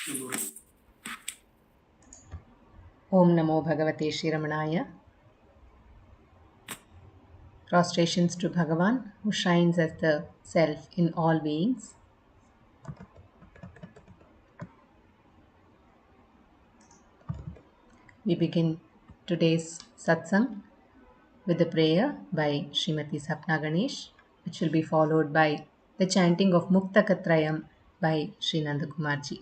Om Namo Bhagavate Shri Ramanaya. Prostrations to Bhagavan, who shines as the Self in all beings. We begin today's satsang with a prayer by Srimati Sapna Ganesh, which will be followed by the chanting of Muktaka trayam by Sri Nandakumarji.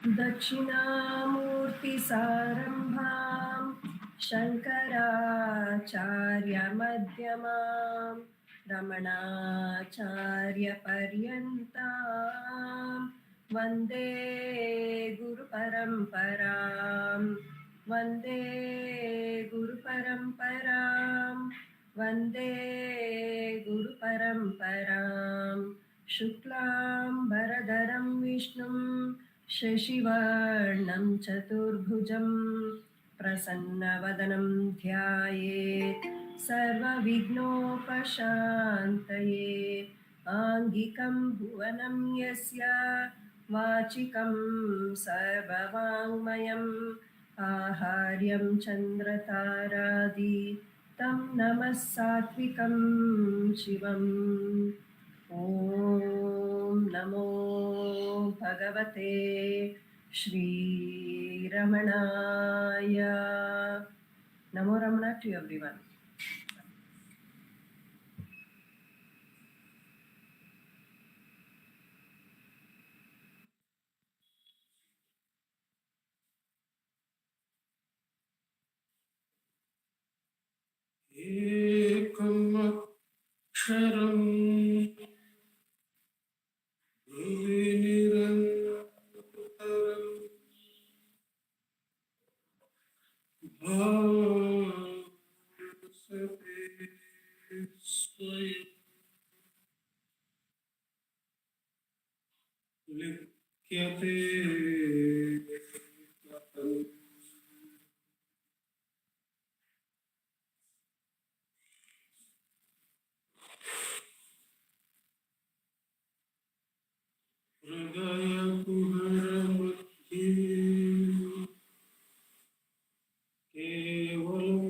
दक्षिणामूर्तिसारम्भां शङ्कराचार्यमध्यमां रमणाचार्यपर्यन्तां वन्दे गुरुपरम्परां वन्दे गुरुपरम्परां वन्दे गुरुपरम्परां शुक्लां वरदरं विष्णुं शशिवर्णं चतुर्भुजं प्रसन्नवदनं ध्यायेत् सर्वविघ्नोपशान्तये आङ्गिकं भुवनं यस्य वाचिकं सर्ववाङ्मयम् आहार्यं चन्द्रतारादि तं नमः सात्विकं शिवम् ॐ नमो भगवते श्रीरमणाय. Namo Ramana to everyone. Ekam aksharam nirantaram bhavasate swayam likyate tatam hridaya kuharamadhi kevalam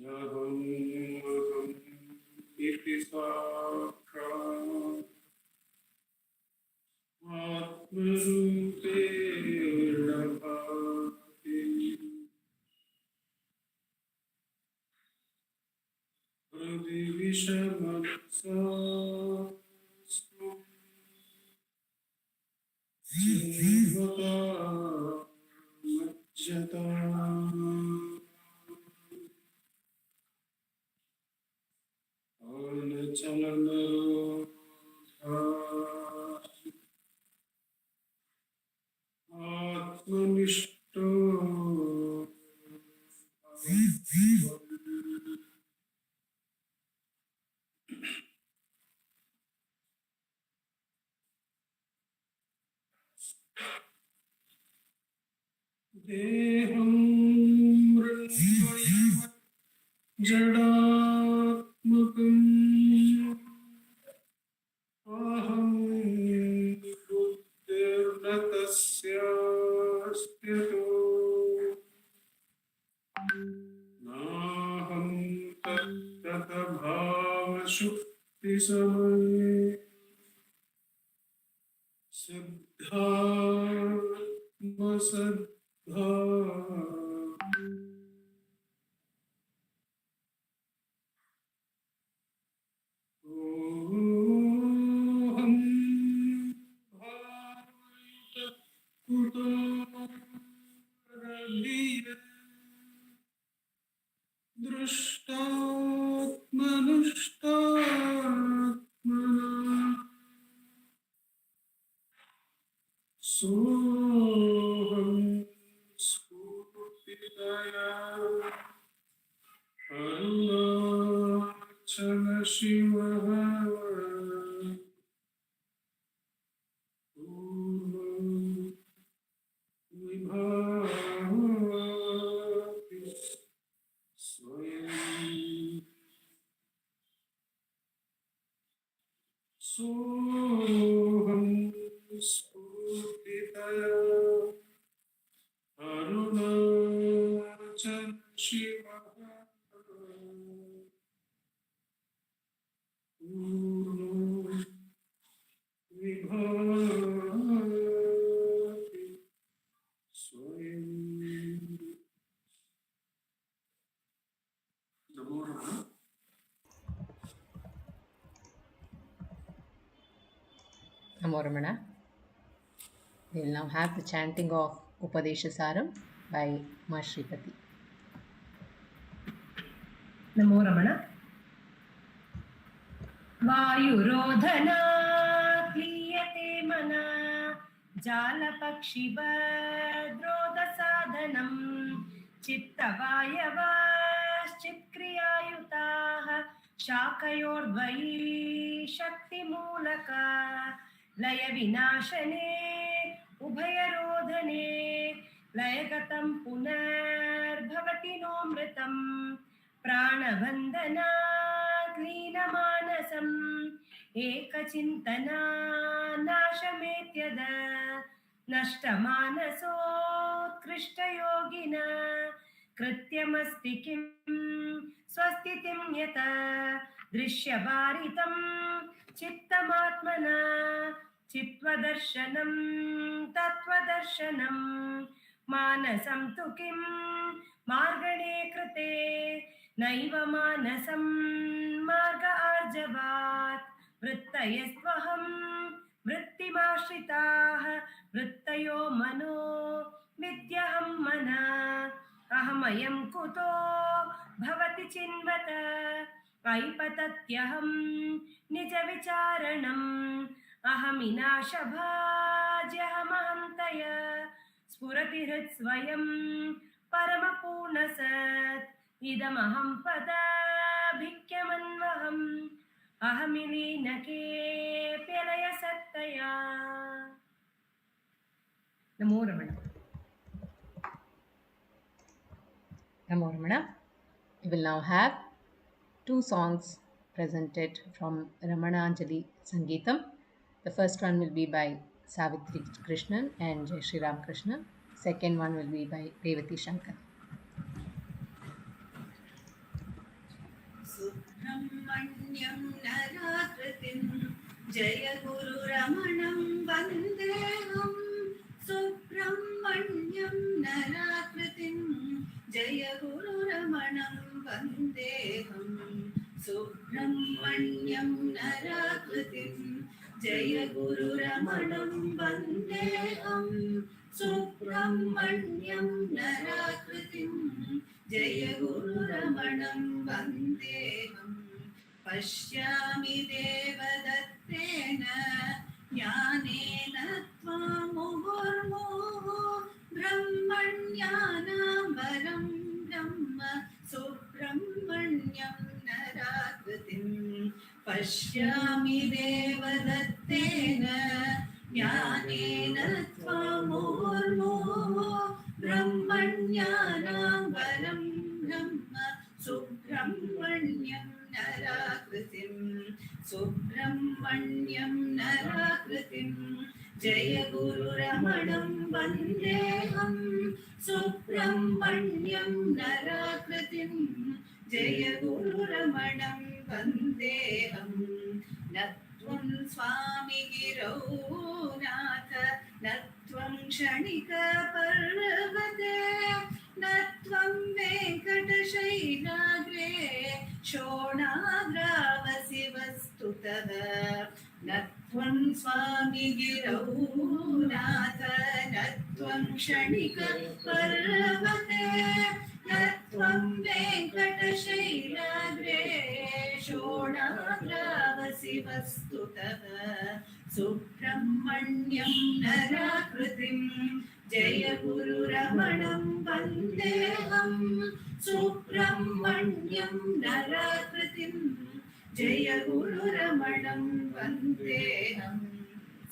yaham aham iti sakshāt आत्मरूपेण भाति हृदि विषमत्सास्तु जीवता मज्जता अनचलनरोधा आत्मनिष्ठो देहं मृण्मयः जडात्मकम् अहं बुद्धिर्न तस्यास्त्यतो नाहं तत्तभावशुक्तिसमये सिद्धात्मसद्धा ओहं भावयुतः कुतो रघियते दृष्टात्मनुष्टात्मना सोहं स्फूर्तितया अरुणाचल शिवः पूर्वं विभावये अरुणाचल शिव विभाति स्वयं नमो नमः Namo Ramana. We will now have the chanting of Upadesa Saram by Ma Shripati. नमो रमण वायुरोधनात् क्रियते मना जालपक्षिवद्रोदसाधनम् चित्तवायवाश्चित्क्रियायुताः शाकयोर्द्वयी शक्तिमूलका लयविनाशने उभयरोधने लयगतं पुनर्भवति नोऽमृतम् प्राणबन्धनात् लीनमानसम् एकचिन्तना नाशमेत्यद नष्टमानसोत्कृष्टयोगिन कृत्यमस्ति किं स्वस्तितिं यत दृश्यभारितं चित्तमात्मना चित्वदर्शनं तत्त्वदर्शनं मानसं तु किं मार्गणे कृते नैव मानसं मार्ग आर्जवात् वृत्तयस्त्वहं वृत्तिमाश्रिताः वृत्तयो मनो विद्यहं मनः अहमयं कुतो भवति चिन्वत ऐपतत्यहं निजविचारणम् अहमिनाशभाज्यहमहं तय स्फुरति हृत्स्वयं परमपूर्णसत् इदमहं पदाभिक्यमन्वहम् अहमिलीनके प्यलयसत्तया नमो रमण Namo Ramana. We will now have two songs presented from Ramananjali Sangeetam. The first one will be by Savitri Krishnan and Jaisriram Krishnan. Second one will be by Revathi Sankar. Subrahmanyam नराकृतिं जय गुरुरमणं वन्देऽहं सुब्रह्मण्यं नराकृतिं जय गुरुरमणं वन्देऽहं सुब्रह्मण्यं नराकृतिं जय गुरुरमणं वन्देऽहं सुब्रह्मण्यं नराकृतिं जय गुरुरमणं वन्देऽहं पश्यामि देवदत्तेन ज्ञानेन त्वामुहुर्मुहुः ब्रह्मण्यानां वरं ब्रह्म सुब्रह्मण्यं नराकृतिं पश्यामि देवदत्तेन ज्ञानेन त्वामुहुर्मुहुः ब्रह्मण्यानां वरं ब्रह्म सुब्रह्मण्यं नराकृतिं सुब्रह्मण्यं नराकृतिं जय गुरुरमणं वन्देऽहं सुब्रह्मण्यं नराकृतिं जय गुरुरमणं वन्देऽहं न त्वं स्वामि गिरौ नाथ न त्वं क्षणिकपर्वते न त्वं वेङ्कटशैलाग्रे शोणाग्रावसि वस्तुतः न त्वं स्वामि गिरौ नाथ न त्वं क्षणिकपर्वते न त्वं वेङ्कटशैलाग्रे शोणाग्रावसि वस्तुतः सुब्रह्मण्यं नराकृतिं जय गुरुरमणं वन्देऽहं सुब्रह्मण्यं नराकृतिं जय गुरुरमणं वन्देऽहं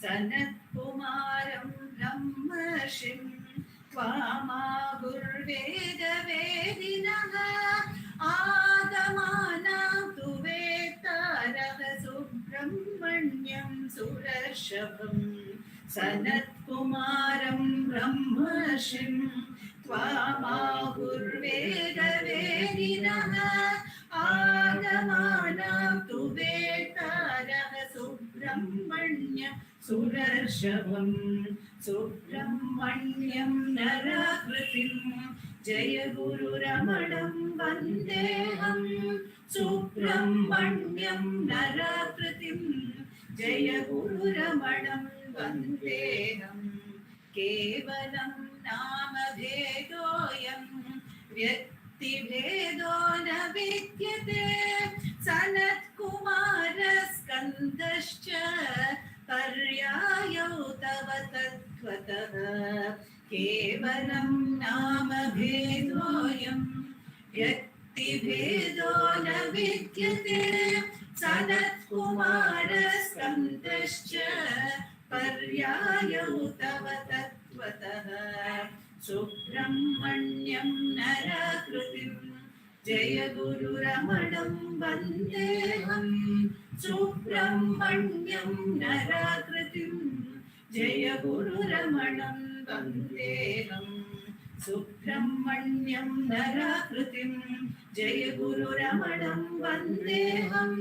सनत्कुमारं ब्रह्मर्षिं त्वामाहुर्वेदवेदिनः आगमानां तु वेत्तारः सुब्रह्मण्यं सुरर्षभं सनत्कुमारं कुमारं ब्रह्मर्षिं त्वामाहुर्वेदवेदिनः आगमानां तु वेत्तारः सुब्रह्मण्य सुरर्षभं सुब्रह्मण्यं नराकृतिं जय गुरुरमणं वन्देऽहं सुब्रह्मण्यं नराकृतिं जय गुरुरमणं वन्देऽहं केवलं नामभेदोऽयं व्यक्तिभेदो न विद्यते सनत्कुमारस्कन्दश्च पर्यायौ तव तत्त्वतः केवलं नामभेदोऽयं व्यक्तिभेदो न विद्यते सनत्कुमारस्कन्दश्च पर्यायौ तव तत्त्वतः सुब्रह्मण्यं नराकृतिं जय गुरुरमणं वन्देऽहं सुब्रह्मण्यं नराकृतिं जय गुरुरमणं वन्देऽहं सुब्रह्मण्यं नराकृतिं जय गुरुरमणं वन्देऽहं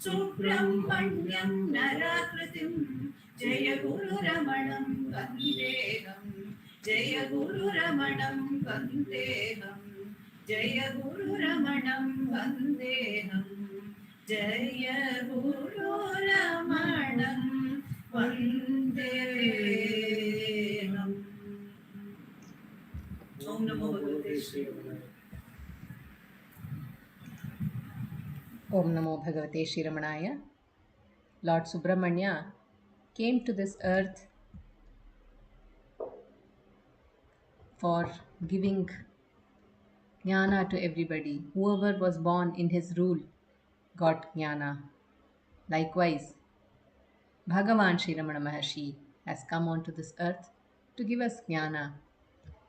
सुब्रह्मण्यं नराकृतिं जय गुरुरमणं वन्देऽहं जय गुरुरमणं वन्देऽहं जय गुरुरमणं वन्देऽहं जय गुरुरमणं वन्देऽहम्। ॐ नमो भगवते श्रीरमणाय। Om Namo Bhagavate Shri Ramanaya. Lord Subramanya came to this earth for giving jnana to everybody. Whoever was born in his rule got jnana. Likewise, Bhagavan Shri Ramana Maharshi has come onto this earth to give us jnana.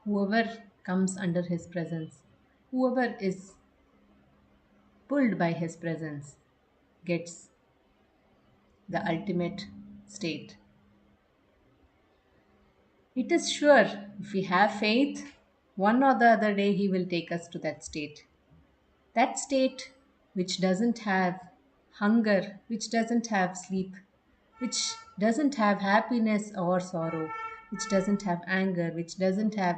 Whoever comes under his presence, whoever is pulled by his presence, gets the ultimate state. It is sure, if we have faith, one or the other day he will take us to that state. That state which doesn't have hunger, which doesn't have sleep, which doesn't have happiness or sorrow, which doesn't have anger, which doesn't have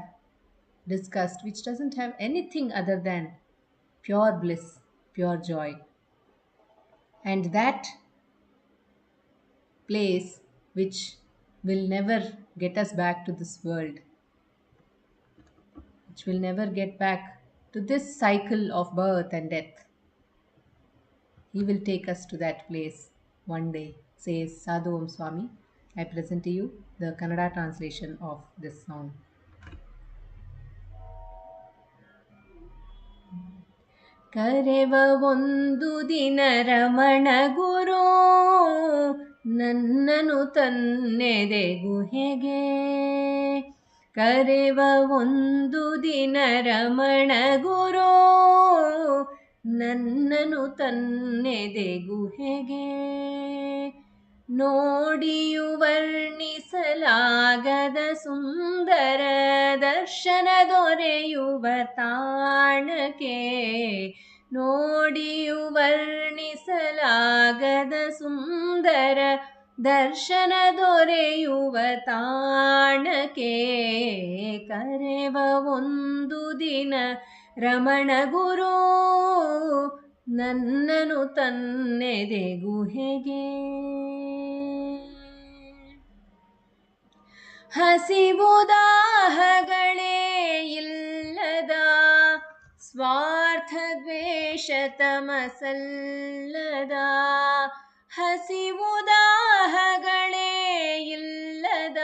disgust, which doesn't have anything other than pure bliss, pure joy. And that place which will never get us back to this world, which will never get back to this cycle of birth and death. He will take us to that place one day, says Sadhu Om Swami. I present to you the Kannada translation of this song. ಕರೆವ ಒಂದು ದಿನ ರಮಣ ಗುರು ನನ್ನನು ತನ್ನೆದೆ ಗುಹೆಗೆ. ಕರೆವ ಒಂದು ದಿನ ರಮಣ ಗುರು ನನ್ನನು ತನ್ನೆದೆ ಗುಹೆಗೆ. ನೋಡಿಯು ವರ್ಣಿಸಲಾಗದ ಸುಂದರ ದರ್ಶನ ದೊರೆಯುವ ತಾಣಕ್ಕೆ. ನೋಡಿಯು ವರ್ಣಿಸಲಾಗದ ಸುಂದರ ದರ್ಶನ ದೊರೆಯುವ ತಾಣಕ್ಕೆ. ಕರೆವ ಒಂದು ದಿನ ರಮಣ ಗುರು ನನ್ನನು ತನ್ನೆದೆ ಗುಹೆಗೆ. ಹಸಿವುದಾಹಗಳೇ ಇಲ್ಲದ ಸ್ವಾರ್ಥ ದ್ವೇಷ ತಮಸಲ್ಲದ. ಹಸಿವುದಾಹಗಳೇ ಇಲ್ಲದ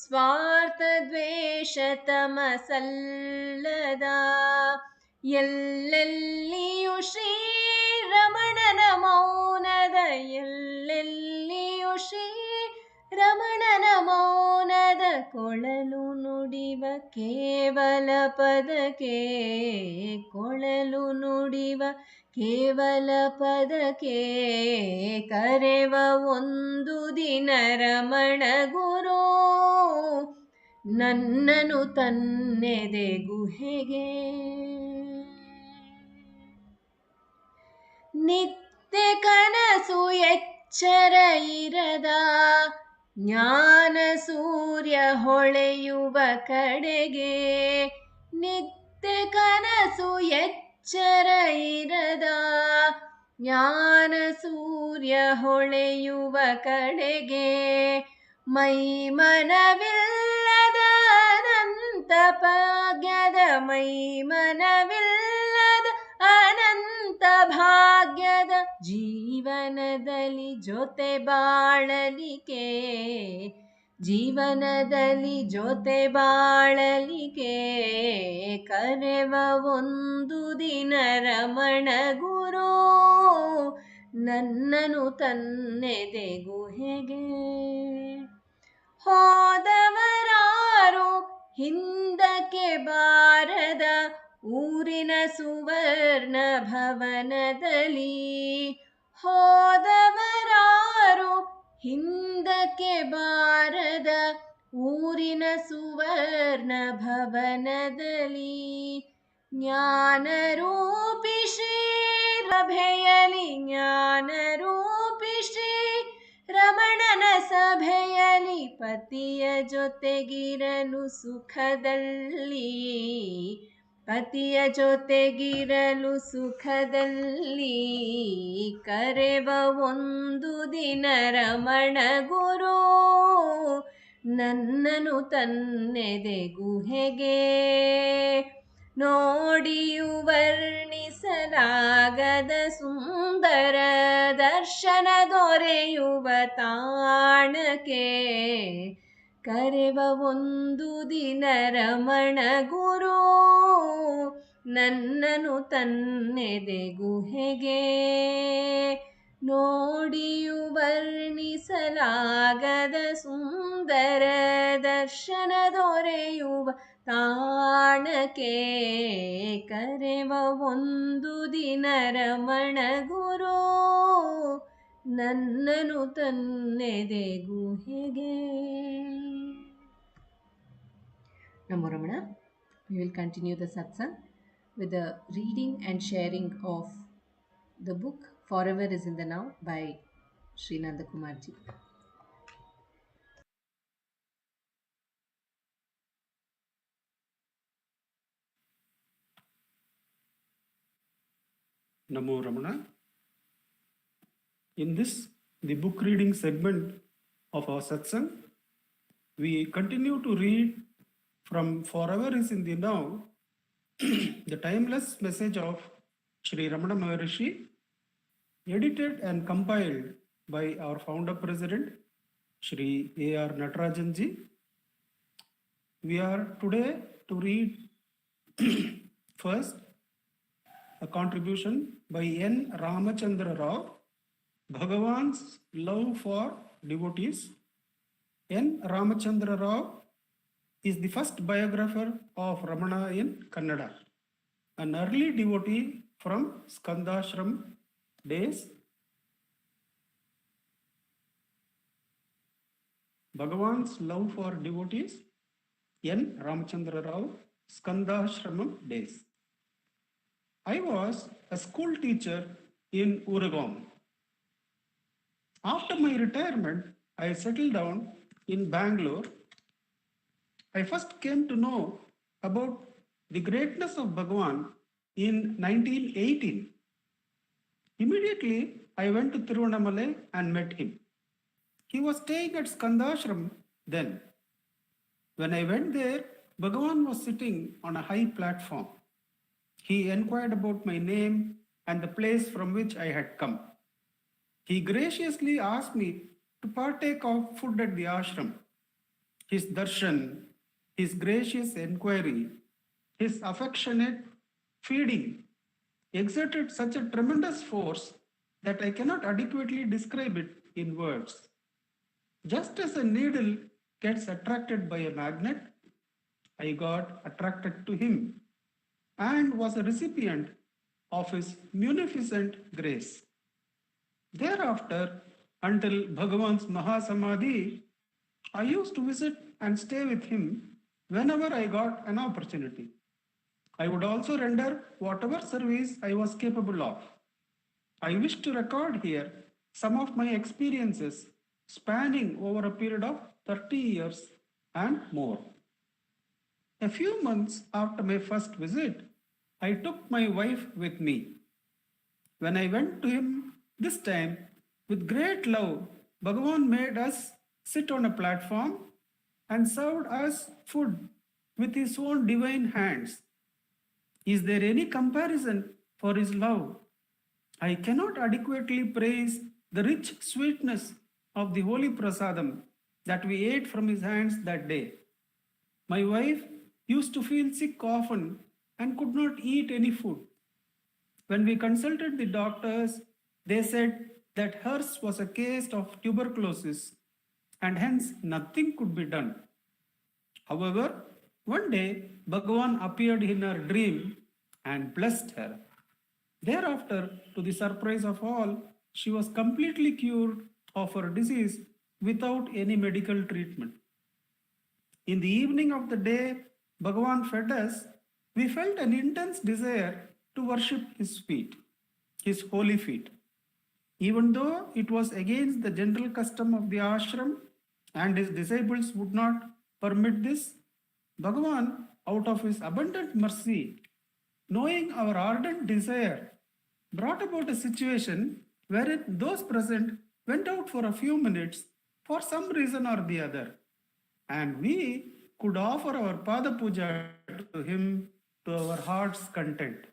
ಸ್ವಾರ್ಥ ದ್ವೇಷ ತಮಸಲ್ಲದ. ಎಲ್ಲೆಲ್ಲಿಯೂ ಶ್ರೀರಮಣನ ಮೌನದ. ಎಲ್ಲೆಲ್ಲಿಯೂ ಶ್ರೀ ರಮಣನ ಮೌನದ ಕೊಳಲು ನುಡಿವ ಕೇವಲ ಪದಕ್ಕೆ, ಕೊಳಲು ನುಡಿವ ಕೇವಲ ಪದಕ್ಕೆ, ಕರೆವ ಒಂದು ದಿನ ರಮಣ ಗುರು ನನ್ನನು ತನ್ನೆದೆ ಗುಹೆಗೆ. ನಿತ್ಯ ಕನಸು ಎಚ್ಚರ ಇರದ ಜ್ಞಾನ ಸೂರ್ಯ ಹೊಳೆಯುವ ಕಡೆಗೆ, ನಿತ್ಯ ಕನಸು ಎಚ್ಚರ ಇರದ ಜ್ಞಾನ ಸೂರ್ಯ ಹೊಳೆಯುವ ಕಡೆಗೆ, ಮೈ ಮನವಿಲ್ಲದ ಅನಂತ ಭಾಗ್ಯದ, ಮೈ ಮನವಿಲ್ಲದ ಅನಂತ ಭಾಗ್ಯದ ಜೀವನದಲ್ಲಿ ಜೊತೆ ಬಾಳಲಿಕೆ, ಜೀವನದಲ್ಲಿ ಜೊತೆ ಬಾಳಲಿಕೆ, ಕರೆವ ಒಂದು ದಿನ ರಮಣ ಗುರು ನನ್ನನು ತನ್ನೆದೆ ಗುಹೆಗೆ. ಹೋದವರಾರು ಹಿಂದಕ್ಕೆ ಬಾರದ ಊರಿನ ಸುವರ್ಣ ಭವನದಲ್ಲಿ, ಹೋದವರಾರು ಹಿಂದಕ್ಕೆ ಬಾರದ ಊರಿನ ಸುವರ್ಣ ಭವನದಲ್ಲಿ, ಜ್ಞಾನರೂಪಿ ಶ್ರೀ ಸಭೆಯಲಿ, ಜ್ಞಾನರೂಪಿ ಶ್ರೀ ರಮಣನ ಸಭೆಯಲಿ ಪತಿಯ ಜೊತೆಗಿರಲು ಸುಖದಲ್ಲಿ, ಪತಿಯ ಜೊತೆಗಿರಲು ಸುಖದಲ್ಲಿ, ಕರೆವ ಒಂದು ದಿನ ರಮಣ ಗುರು ನನ್ನನು ತನ್ನೆದೆ ಗುಹೆಗೆ. ನೋಡಿಯು ವರ್ಣಿಸಲಾಗದ ಸುಂದರ ದರ್ಶನ ದೊರೆಯುವ ತಾಣಕ್ಕೆ, ಕರೆವ ಒಂದು ದಿನ ರಮಣ ಗುರು ನನ್ನನು ತನ್ನೆದೆ ಗುಹೆಗೆ. ನೋಡಿಯು ವರ್ಣಿಸಲಾಗದ ಸುಂದರ ದರ್ಶನ ದೊರೆಯುವ ತಾಣಕ್ಕೆ, ಕರೆವ ಒಂದು ದಿನ ರಮಣ ಗುರು ನನ್ನನು ತನ್ನೆದೆ ಗುಹೆಗೆ. Namo Ramana. We will continue the satsang with the reading and sharing of the book Forever is in the Now by Sri Nandakumarji. Namo Ramana. In this, the book reading segment of our satsang, we continue to read from Forever is in the Now, the timeless message of Sri Ramana Maharishi, edited and compiled by our founder president, Sri A.R. Natarajan ji. We are today to read first a contribution by N. Ramachandra Rao, Bhagavan's Love for Devotees. N. Ramachandra Rao is the first biographer of Ramana in Kannada, an early devotee from Skandashram days. Bhagavan's Love for Devotees, N. Ramachandra Rao, Skandashramam days. I was a school teacher in Uragam. After my retirement, I settled down in Bangalore. I first came to know about the greatness of Bhagavan in 1918. Immediately, I went to Tiruvannamalai and met him. He was staying at Skandashram then. When I went there, Bhagavan was sitting on a high platform. He inquired about my name and the place from which I had come. He graciously asked me to partake of food at the ashram. His darshan, his gracious inquiry, his affectionate feeding exerted such a tremendous force that I cannot adequately describe it in words. Just as a needle gets attracted by a magnet, I got attracted to him and was a recipient of his munificent grace. Thereafter, until Bhagavan's Mahasamadhi, I used to visit and stay with him whenever I got an opportunity. I would also render whatever service I was capable of. I wish to record here some of my experiences spanning over a period of 30 years and more. A few months after my first visit, I took my wife with me. When I went to him this time, with great love, Bhagavan made us sit on a platform and served us food with his own divine hands. Is there any comparison for his love? I cannot adequately praise the rich sweetness of the holy prasadam that we ate from his hands that day. My wife used to feel sick often and could not eat any food. When we consulted the doctors, they said that hers was a case of tuberculosis and hence nothing could be done. However, one day Bhagavan appeared in her dream and blessed her. Thereafter, to the surprise of all, she was completely cured of her disease without any medical treatment. In the evening of the day Bhagavan fed us, we felt an intense desire to worship his feet, his holy feet. Even though it was against the general custom of the ashram and his disciples would not permit this, Bhagavan, out of his abundant mercy, knowing our ardent desire, brought about a situation wherein those present went out for a few minutes for some reason or the other, and we could offer our Pada Puja to him to our heart's content.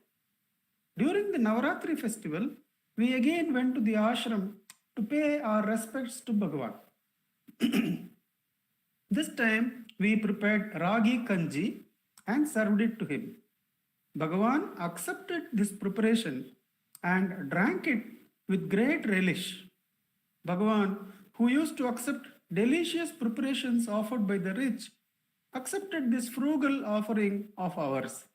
During the Navaratri festival, we again went to the ashram to pay our respects to Bhagavan. This time we prepared ragi kanji and served it to him. Bhagavan accepted this preparation and drank it with great relish. Bhagavan, who used to accept delicious preparations offered by the rich, accepted this frugal offering of ours.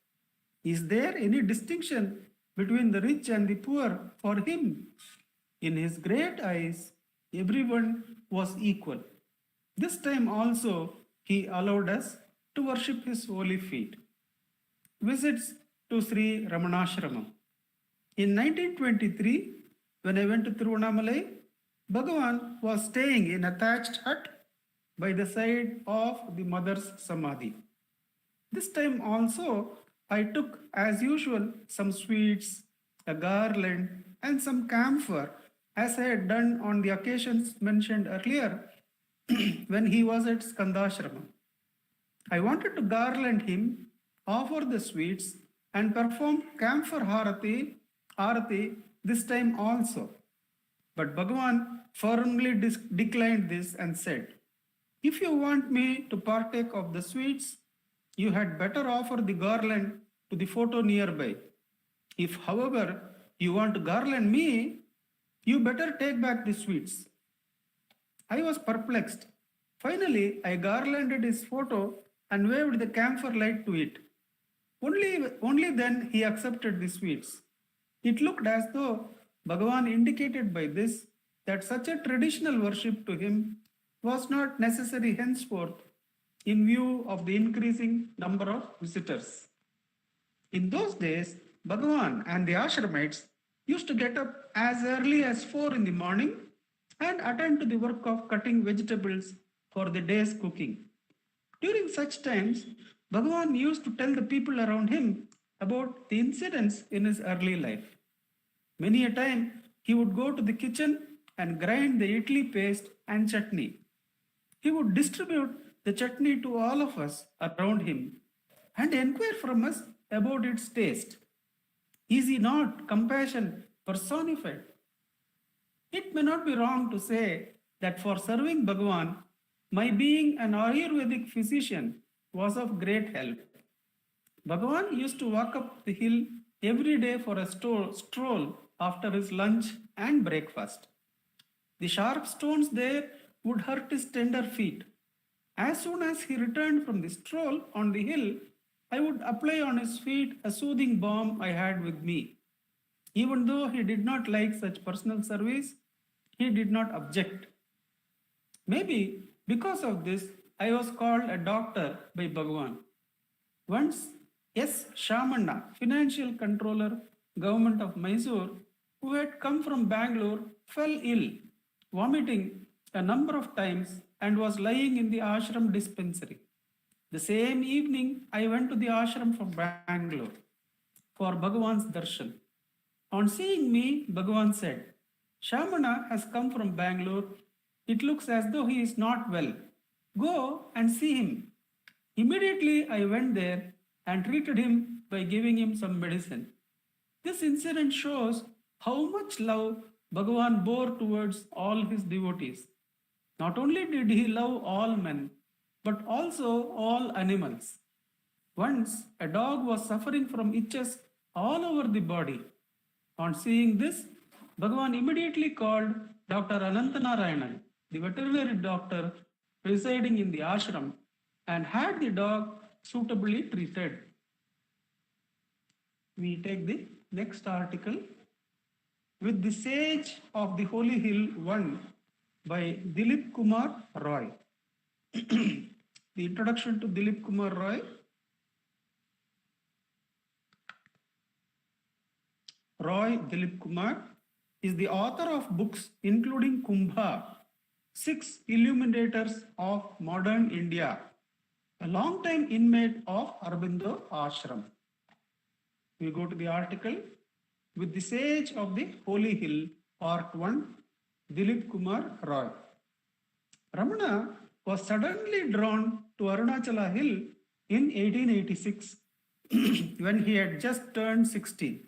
Is there any distinction between the rich and the poor for him? In his great eyes, everyone was equal. This time also, he allowed us to worship his holy feet. Visits to Sri Ramanashramam. In 1923, when I went to Tiruvannamalai, Bhagavan was staying in a thatched hut by the side of the mother's samadhi. This time also, I took, as usual, some sweets, a garland, and some camphor, as I had done on the occasions mentioned earlier when he was at Skandashrama. I wanted to garland him, offer the sweets, and perform camphor arati this time also. But Bhagavan firmly declined this and said, "If you want me to partake of the sweets, you had better offer the garland to the photo nearby. If, however, you want to garland me, you better take back the sweets." I was perplexed. Finally, I garlanded his photo and waved the camphor light to it. Only then he accepted the sweets. It looked as though Bhagavan indicated by this that such a traditional worship to him was not necessary henceforth in view of the increasing number of visitors. In those days, Bhagavan and the ashramites used to get up as early as 4 in the morning and attend to the work of cutting vegetables for the day's cooking. During such times, Bhagavan used to tell the people around him about the incidents in his early life. Many a time, he would go to the kitchen and grind the idli paste and chutney. He would distribute the chutney to all of us around him and inquire from us about its taste. Is he not compassion personified? It may not be wrong to say that for serving Bhagavan, my being an Ayurvedic physician was of great help. Bhagavan used to walk up the hill every day for a stroll after his lunch and breakfast. The sharp stones there would hurt his tender feet. As soon as he returned from the stroll on the hill, I would apply on his feet a soothing balm I had with me. Even though he did not like such personal service, he did not object. Maybe because of this, I was called a doctor by Bhagavan. Once, S. Shamanna, financial controller, government of Mysore, who had come from Bangalore, fell ill, vomiting a number of times and was lying in the ashram dispensary. The same evening, I went to the ashram from Bangalore for Bhagavan's darshan. On seeing me, Bhagavan said, Shamana has come from Bangalore. It looks as though he is not well. Go and see him. Immediately I went there and treated him by giving him some medicine. This incident shows how much love Bhagavan bore towards all his devotees. Not only did he love all men, but also all animals. Once a dog was suffering from itches all over the body. On seeing this, Bhagavan immediately called Dr. Anantanarayanan, the veterinary doctor residing in the ashram, and had the dog suitably treated. We take the next article. With the Sage of the Holy Hill 1 by Dileep Kumar Roy. The introduction to Dileep Kumar Roy. Roy Dileep Kumar is the author of books including Kumbha, 6 Illuminators of Modern India, a long-time inmate of Aurobindo Ashram. We go to the article. With the Sage of the Holy Hill, Part 1, Dileep Kumar Roy. Ramana was suddenly drawn to Arunachala Hill in 1886 when he had just turned 16.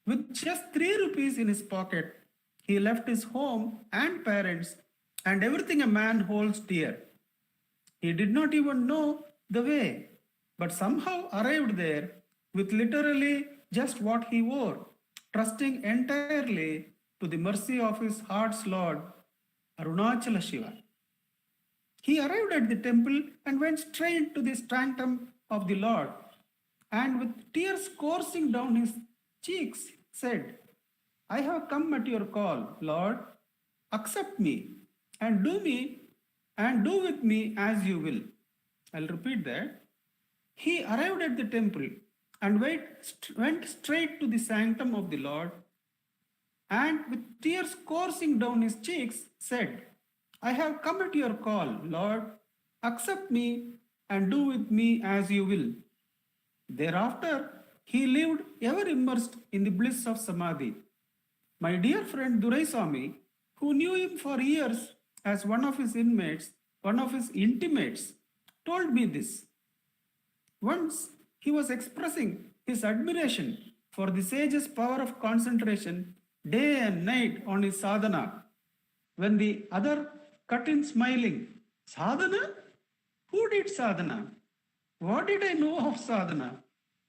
With just 3 rupees in his pocket, he left his home and parents and everything a man holds dear. He did not even know the way, but somehow arrived there with literally just what he wore, trusting entirely to the mercy of his heart's Lord, Arunachala Shiva. He arrived at the temple and went straight to the sanctum of the Lord, and with tears coursing down his cheeks, said, I have come at your call, Lord. Accept me and do with me as you will. I'll repeat that. He arrived at the temple and went straight to the sanctum of the Lord, and with tears coursing down his cheeks, said, I have come at your call, Lord. Accept me and do with me as you will. Thereafter, he lived ever immersed in the bliss of Samadhi. My dear friend Duraiswamy, who knew him for years as one of his inmates, one of his intimates, told me this. Once he was expressing his admiration for the sage's power of concentration day and night on his sadhana, when the other cut in smiling, Sadhana? Who did sadhana? What did I know of sadhana?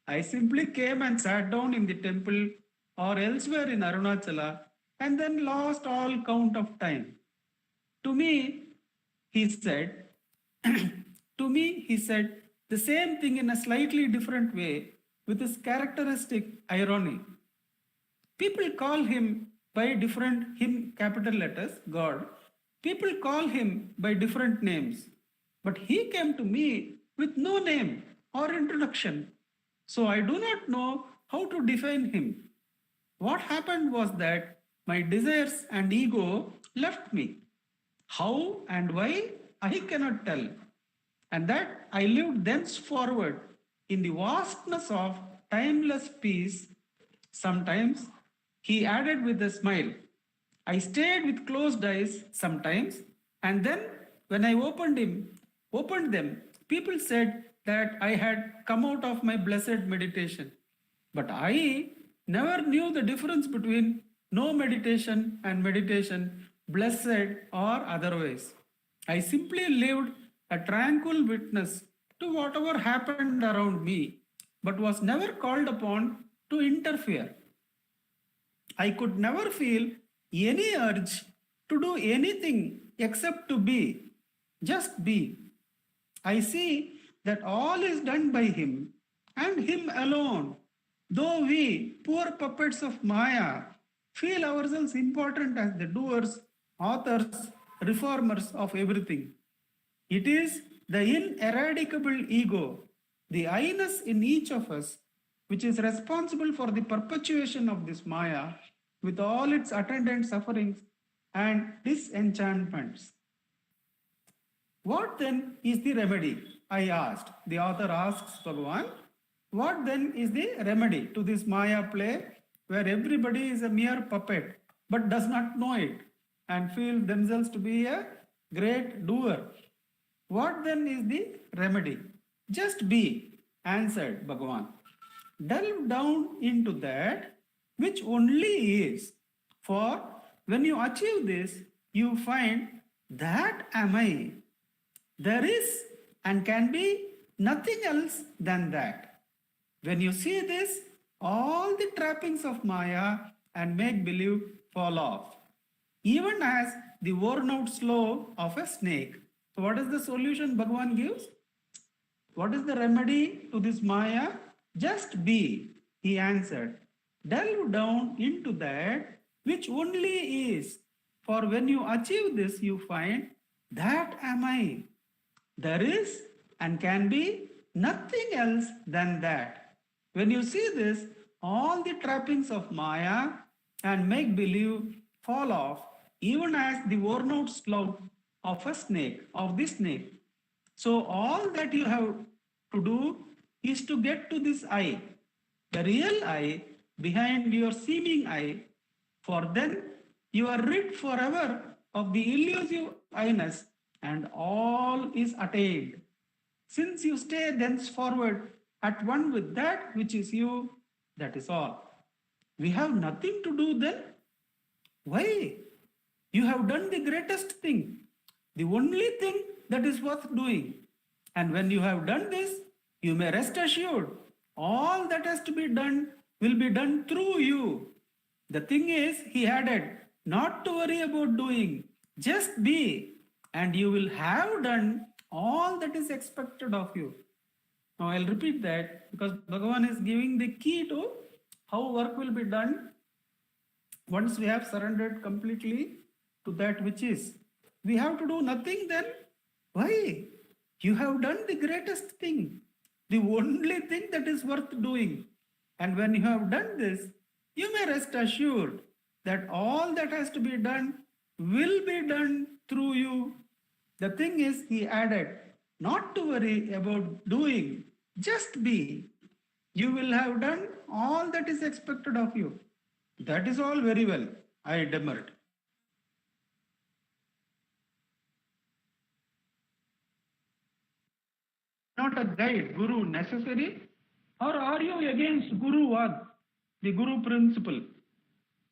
I simply came and sat down in the temple or elsewhere in Arunachala and then lost all count of time. To me, he said, the same thing in a slightly different way with his characteristic irony. People call him by different, him capital letters, God. People call him by different names. But he came to me with no name or introduction. So I do not know how to define him. What happened was that my desires and ego left me. How and why, I cannot tell. And that I lived thenceforward in the vastness of timeless peace. Sometimes, he added with a smile, I stayed with closed eyes sometimes, and then when I opened them, people said that I had come out of my blessed meditation. But I never knew the difference between no meditation and meditation, blessed or otherwise. I simply lived a tranquil witness to whatever happened around me, but was never called upon to interfere. I could never feel any urge to do anything except to be, just be. I see that all is done by him and him alone. Though we, poor puppets of Maya, feel ourselves important as the doers, authors, reformers of everything. It is the ineradicable ego, the I-ness in each of us, which is responsible for the perpetuation of this Maya with all its attendant sufferings and disenchantments. What then is the remedy? I asked. The author asks Bhagavan, what then is the remedy to this Maya play where everybody is a mere puppet but does not know it and feel themselves to be a great doer? What then is the remedy? Just be, answered Bhagavan. Delve down into that which only is. For when you achieve this, you find that am I. There is and can be nothing else than that. When you see this, all the trappings of Maya and make-believe fall off, even as the worn-out slough of a snake. So what is the solution Bhagavan gives? What is the remedy to this Maya? Just be, he answered. Delve down into that which only is. For when you achieve this, you find that am I. There is and can be nothing else than that. When you see this, all the trappings of Maya and make-believe fall off, even as the worn-out slough of a snake, of the snake. So all that you have to do is to get to this I, the real I behind your seeming I, for then you are rid forever of the elusive I-ness and all is attained. Since you stay thenceforward at one with that which is you, that is all. We have nothing to do then. Why? You have done the greatest thing, the only thing that is worth doing. And when you have done this, you may rest assured, all that has to be done will be done through you. The thing is, he added, not to worry about doing, just be, and you will have done all that is expected of you. Now I'll repeat that because Bhagavan is giving the key to how work will be done once we have surrendered completely to that which is. We have to do nothing then. Why? You have done the greatest thing, the only thing that is worth doing. And when you have done this, you may rest assured that all that has to be done will be done through you. The thing is, he added, not to worry about doing, just be. You will have done all that is expected of you. That is all very well, I demurred. Not a guide, Guru necessary? Or are you against Guru Vad, the Guru principle?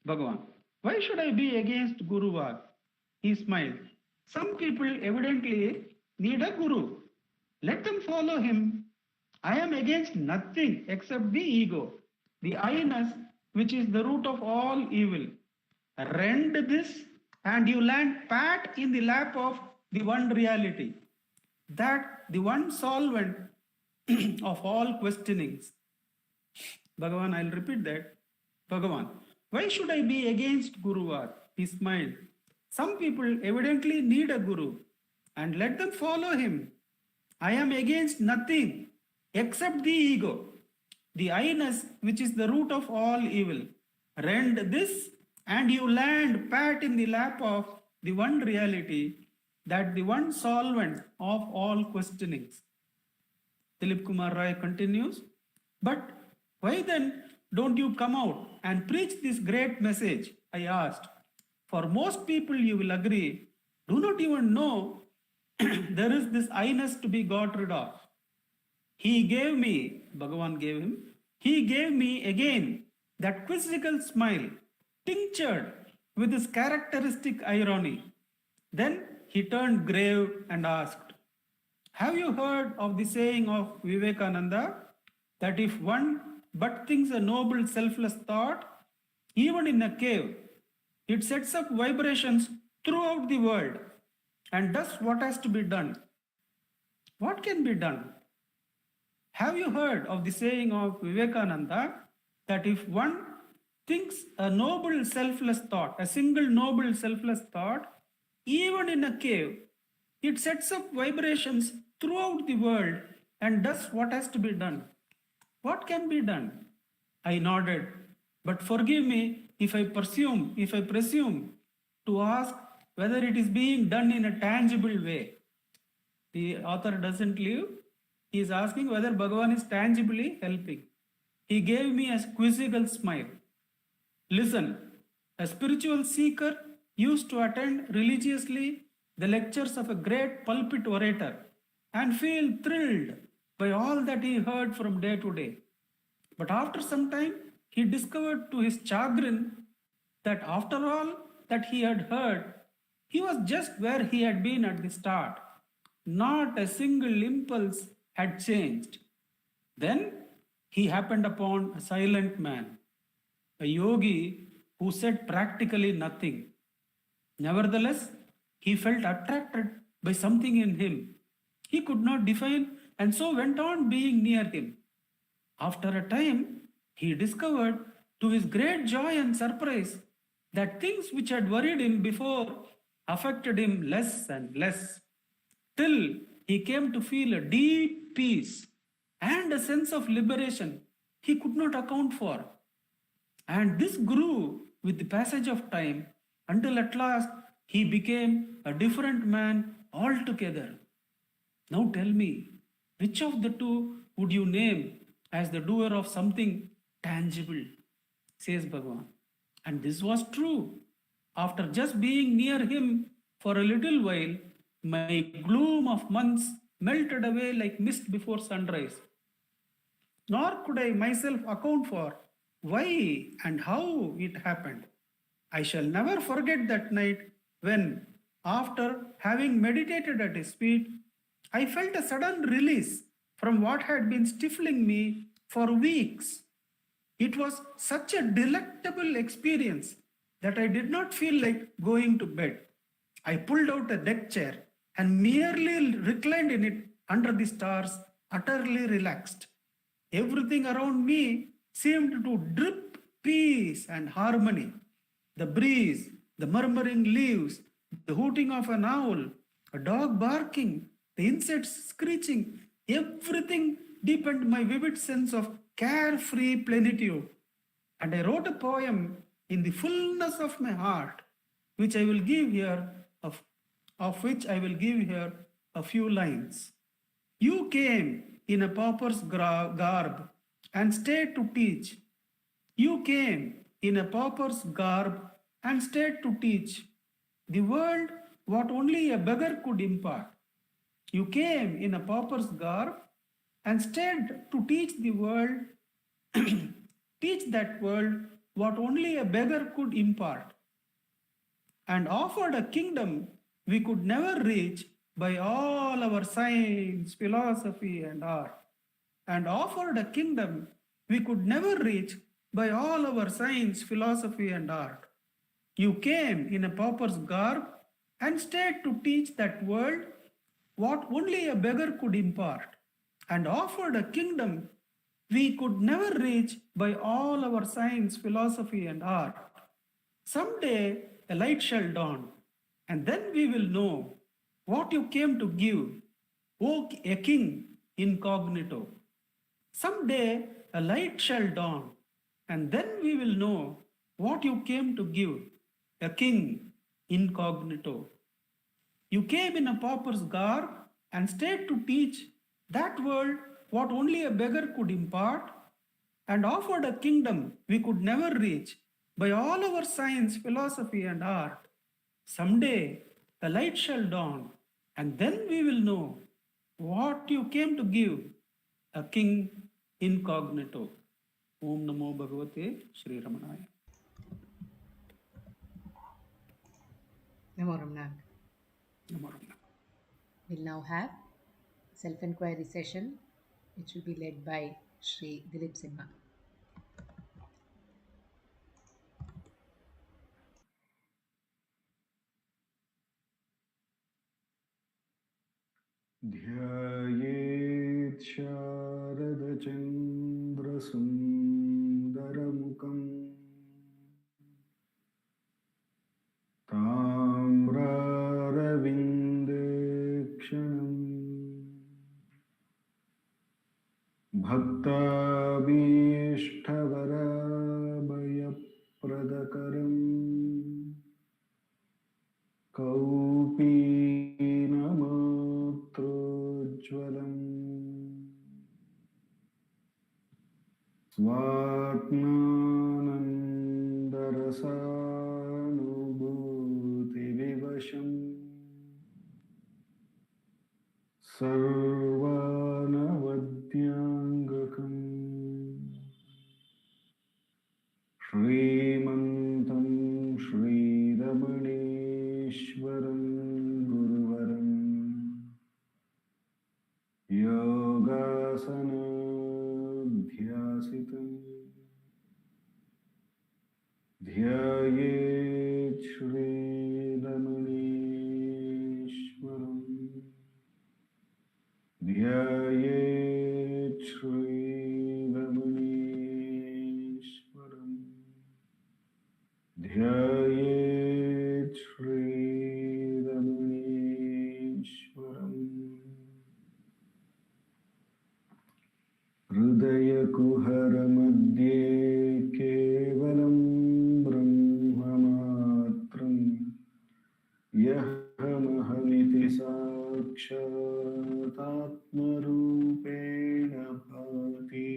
Bhagavan, why should I be against Guru Vad? He smiled. Some people evidently need a Guru. Let them follow him. I am against nothing except the ego, the I-ness, which is the root of all evil. Rend this and you land pat in the lap of the one reality, that the one solvent of all questionings. Bhagavan, I'll repeat that. Bhagavan, why should I be against Guru Vad? He smiled. Some people evidently need a Guru and let them follow him. I am against nothing except the ego, the I-ness, which is the root of all evil. Rend this and you land pat in the lap of the one reality, that the one solvent of all questionings. Dileep Kumar Rai continues, but why then don't you come out and preach this great message? I asked. For most people, you will agree, do not even know there is this I-ness to be got rid of. He gave me, Bhagavan gave him, he gave me again that quizzical smile, tinctured with his characteristic irony. Then he turned grave and asked, have you heard of the saying of Vivekananda that if one but thinks a noble selfless thought, even in a cave, it sets up vibrations throughout the world and does what has to be done. What can be done? Have you heard of the saying of Vivekananda that if one thinks a noble selfless thought, a single noble selfless thought, even in a cave, it sets up vibrations throughout the world and does what has to be done? What can be done? I nodded, but forgive me if I presume to ask whether it is being done in a tangible way. The author doesn't leave. He is asking whether Bhagavan is tangibly helping. He gave me a quizzical smile. Listen, a spiritual seeker used to attend religiously the lectures of a great pulpit orator and feel thrilled by all that he heard from day to day. But after some time, he discovered to his chagrin that after all that he had heard, he was just where he had been at the start. Not a single impulse had changed. Then he happened upon a silent man, a yogi who said practically nothing. Nevertheless, he felt attracted by something in him. He could not define and so went on being near him. After a time, he discovered to his great joy and surprise that things which had worried him before affected him less and less, till he came to feel a deep peace and a sense of liberation he could not account for. And this grew with the passage of time until at last he became a different man altogether. Now tell me, which of the two would you name as the doer of something tangible? Says Bhagavan. And this was true. After just being near him for a little while, my gloom of months melted away like mist before sunrise. Nor could I myself account for why and how it happened. I shall never forget that night when, after having meditated at his feet, I felt a sudden release from what had been stifling me for weeks. It was such a delectable experience that I did not feel like going to bed. I pulled out a deck chair and merely reclined in it under the stars, utterly relaxed. Everything around me seemed to drip peace and harmony. The breeze, the murmuring leaves, the hooting of an owl, a dog barking, the insects screeching, everything deepened my vivid sense of carefree plenitude. And I wrote a poem in the fullness of my heart, which I will give here, of which I will give here a few lines. You came in a pauper's garb and stayed to teach. You came in a pauper's garb and stayed to teach the world what only a beggar could impart. You came in a pauper's garb and stayed to teach the world, teach that world what only a beggar could impart, and offered a kingdom we could never reach by all our science, philosophy, and art, and offered a kingdom we could never reach by all our science, philosophy, and art. You came in a pauper's garb and stayed to teach that world what only a beggar could impart, and offered a kingdom we could never reach by all our science, philosophy, and art. Someday a light shall dawn, and then we will know what you came to give, O a king incognito. Someday a light shall dawn, and then we will know what you came to give, a king incognito. You came in a pauper's garb and stayed to teach that world what only a beggar could impart, and offered a kingdom we could never reach by all our science, philosophy, and art. Someday a light shall dawn, and then we will know what you came to give, a king incognito. Om Namo Bhagavate Shri Ramanaya. Namo Ramana. Namo Ramana. We'll now have self-enquiry session, which will be led by Shri Dileep Simha. ध्यायेत् शारदचन्द्रसुन्दरमुखम् ताम्रारविन्देक्षणम् भक्ताभीष्टवराभयप्रदकरम् कौपीनमोत्रोज्ज्वलम् स्वात्मानन्दरसानुभूतिविवशम् सर्वानवद्याङ्गकम् श्रीमन्तं श्रीरमणेश्वरं गुरुवरं योगासनाध्यासितं ध्यायेत् श्रीरमणेश्वरम् ध्यायेत् श्रीरमणेश्वरम् ध्यायेत् श्रीरमणेश्वरम् हृदयकुहरमध्ये केवलं ब्रह्ममात्रं यहमहमिति साक्षातात्मरूपेण भाति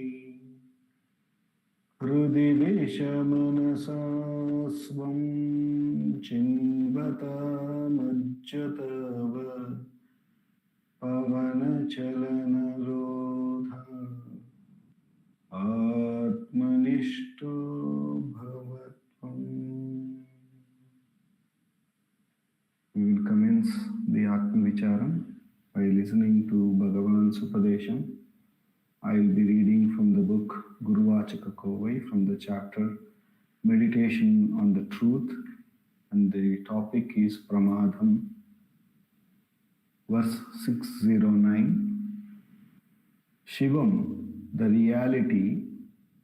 हृदि विषमनसा स्वं चिन्वतामज्जतव पवनचलनरोध आत्मनिष्ठो भवत्वम्. We will commence the Atma Vicharam by listening to Bhagavan's Upadesham. I will be reading from the book Guru Vachaka Kovai from the chapter Meditation on the Truth, and the topic is Pramadham. Verse 609. Shivam, the reality,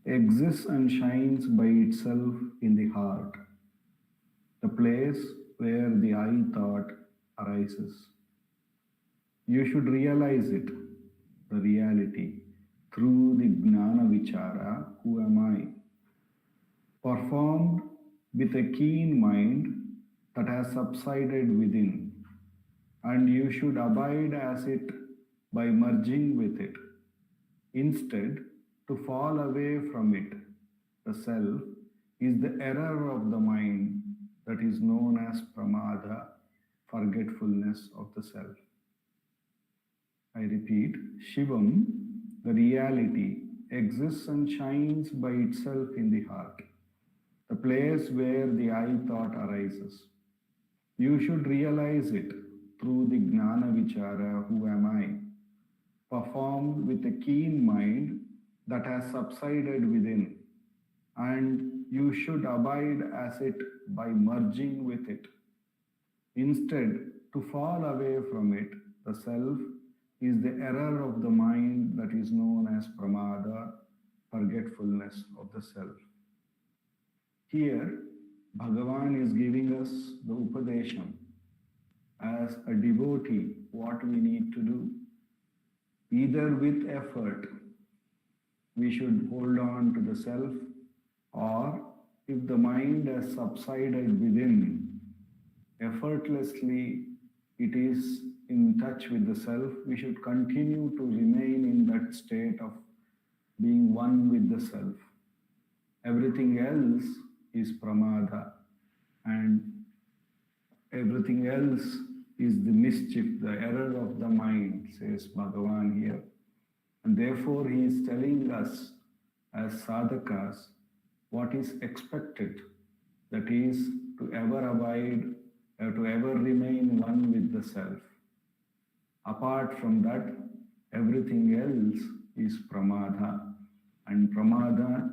exists and shines by itself in the heart, the place where the I thought arises. You should realize it, the reality, through the Jnana Vichara, who am I, performed with a keen mind that has subsided within, and you should abide as it by merging with it. Instead, to fall away from it, the self, is the error of the mind that is known as pramada, forgetfulness of the self. I repeat, Shivam, the reality, exists and shines by itself in the heart, the place where the I thought arises. You should realize it through the Jnana Vichara, who am I, performed with a keen mind that has subsided within, and you should abide as it by merging with it. Instead, to fall away from it, the self, is the error of the mind that is known as pramada, forgetfulness of the self. Here, Bhagavan is giving us the Upadesham as a devotee, what we need to do. Either with effort, we should hold on to the self, or if the mind has subsided within, effortlessly it is in touch with the self, we should continue to remain in that state of being one with the self. Everything else is pramada, and everything else is the mischief, the error of the mind, says Bhagavan here. And therefore he is telling us as sadhakas what is expected, that is to ever abide, to ever remain one with the self. Apart from that, everything else is pramada, and pramada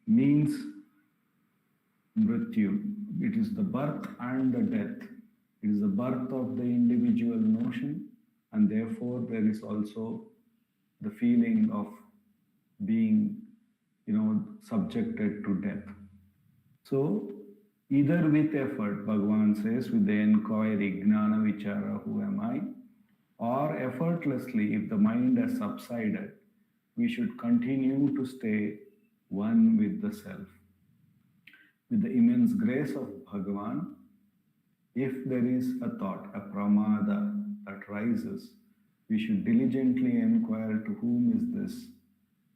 means mrityu. It is the birth and the death. It is the birth of the individual notion and therefore there is also the feeling of being, subjected to death. So, either with effort, Bhagavan says, with the inquiry, Gnana Vichara, who am I? Or effortlessly, if the mind has subsided, we should continue to stay one with the self. With the immense grace of Bhagavan, if there is a thought, a pramada that rises, we should diligently inquire to whom is this?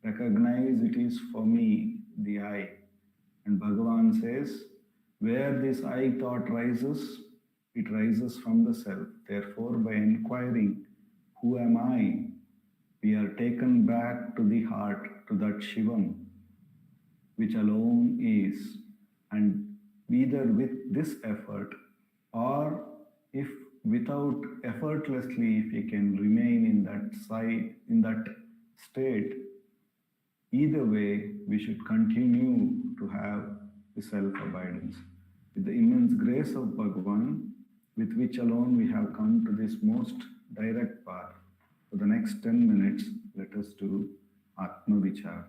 Recognize it is for me, the I. And Bhagavan says, where this I thought rises, it rises from the self. Therefore, by inquiring, who am I? We are taken back to the heart, to that Shivam, which alone is. And either with this effort, or if without effortlessly, if we can remain in that state, either way, we should continue to have the self-abidance. With the immense grace of Bhagavan, with which alone we have come to this most direct path. For the next 10 minutes, let us do Atma Vichar.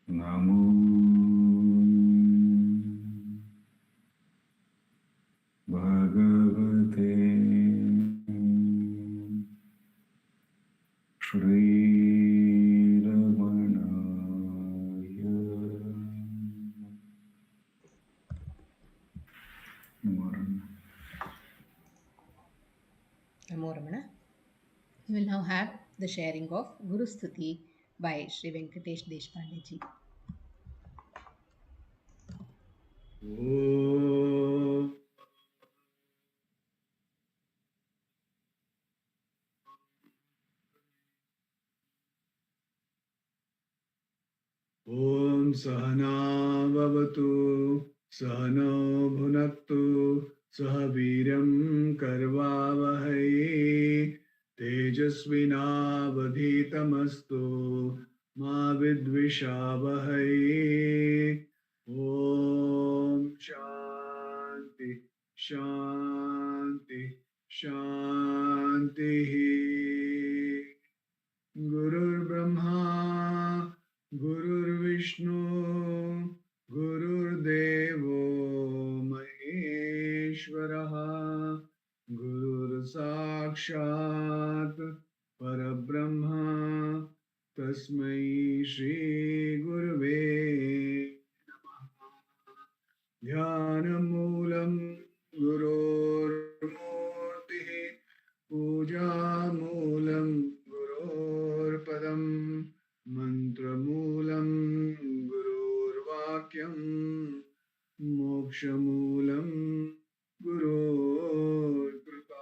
Namo Bhagavate Shri Ramanaya. Namo Ramana. We will now have the sharing of Guru Stuti by Sri Venkatesh Deshpande ji. Om Sahana Vavatu Sahano Bhunaktu Sahaviram Karvavahai Tejasvinavadhitamastu Ma Vidvishavahai. Om Shanti Shanti Shanti. Gurur Brahma, Gurur Vishnu, Gurur Devo Maheshwaraha, Gurur Sakshat Parabrahma, Tasmai Shri Gurave Dhyanamoolam Gurormurtihi Pujamulam Gurorpadam Mantramulam Gurorvakyam Mokshamulam Gurorkripa.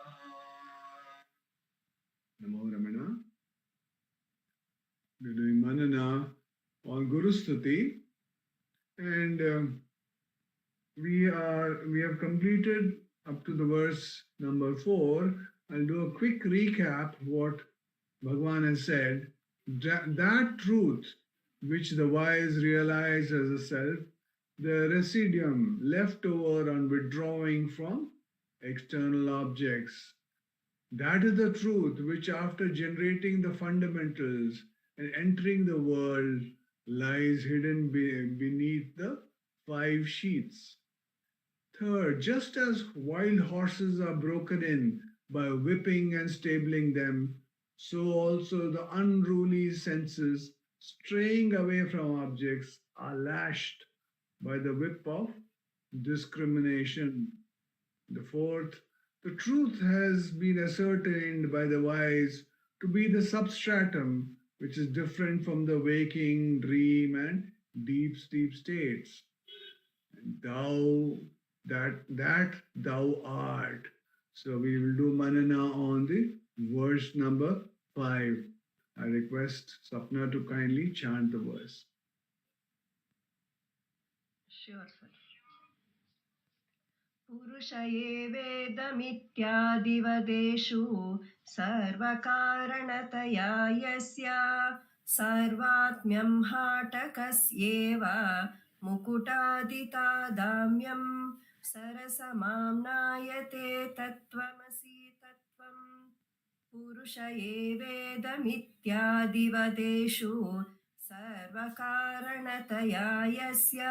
Namo Ramana. We're doing manana on Guru Stuti, and We have completed up to the verse number 4. I'll do a quick recap what Bhagavan has said. That truth which the wise realize as a self, the residuum left over on withdrawing from external objects. That is the truth which, after generating the fundamentals and entering the world, lies hidden beneath the 5 sheaths. Third, just as wild horses are broken in by whipping and stabling them, so also the unruly senses, straying away from objects, are lashed by the whip of discrimination. The fourth, the truth has been ascertained by the wise to be the substratum which is different from the waking, dream, and deep sleep states. And thou, that thou art. So we will do manana on the verse number 5. I request Sapna to kindly chant the verse. Sure, sir. पुरुष एवेदमित्यादिवदेषु सर्वकारणतया यस्य सर्वात्म्यं हाटकस्येव मुकुटादितादाम्यं सरसमाम्नायते तत्त्वमसि तत्त्वम् पुरुष एवेदमित्यादिवदेषु सर्वकारणतया यस्य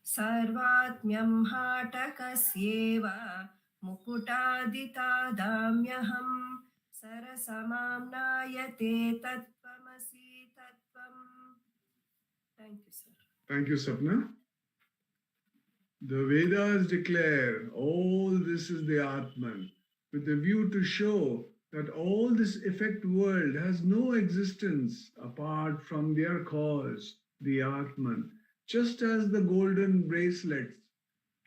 सर्वात्म्यं हाटकस्येव मुकुटादितादाम्यहं सरसमाम्नायते तत्त्वमसि तत्त्वम्. Thank you, sir. Thank you, Sapna. The Vedas declare all this is the Atman, with the view to show that all this effect world has no existence apart from their cause, the Atman. Just as the golden bracelets,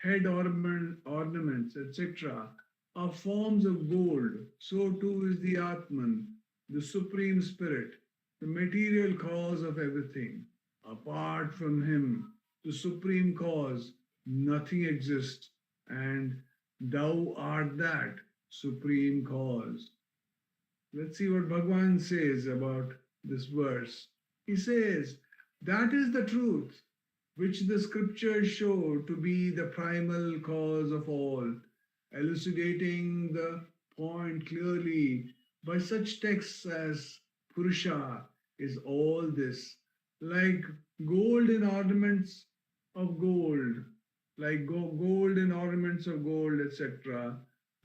head ornaments, etc., are forms of gold, so too is the Atman, the Supreme Spirit, the material cause of everything. Apart from him, the Supreme Cause, nothing exists, and thou art that Supreme Cause. Let's see what Bhagavan says about this verse. He says, that is the truth which the scriptures show to be the primal cause of all, elucidating the point clearly by such texts as Purusha is all this, like gold in ornaments of gold, like gold in ornaments of gold, etc.,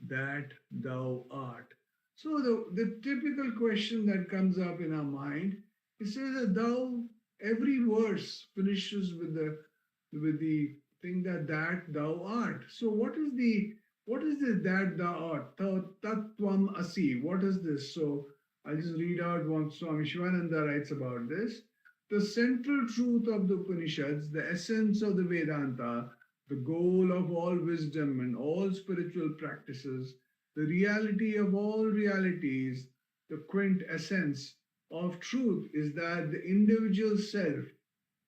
that thou art. So the typical question that comes up in our mind, it says that thou, every verse finishes with the thing that thou art. So what is this that thou art? Tattvam asi. What is this? So I'll just read out what Swami Shivananda writes about this. The central truth of the Upanishads, the essence of the Vedanta, the goal of all wisdom and all spiritual practices, the reality of all realities, the quintessence of truth is that the individual self,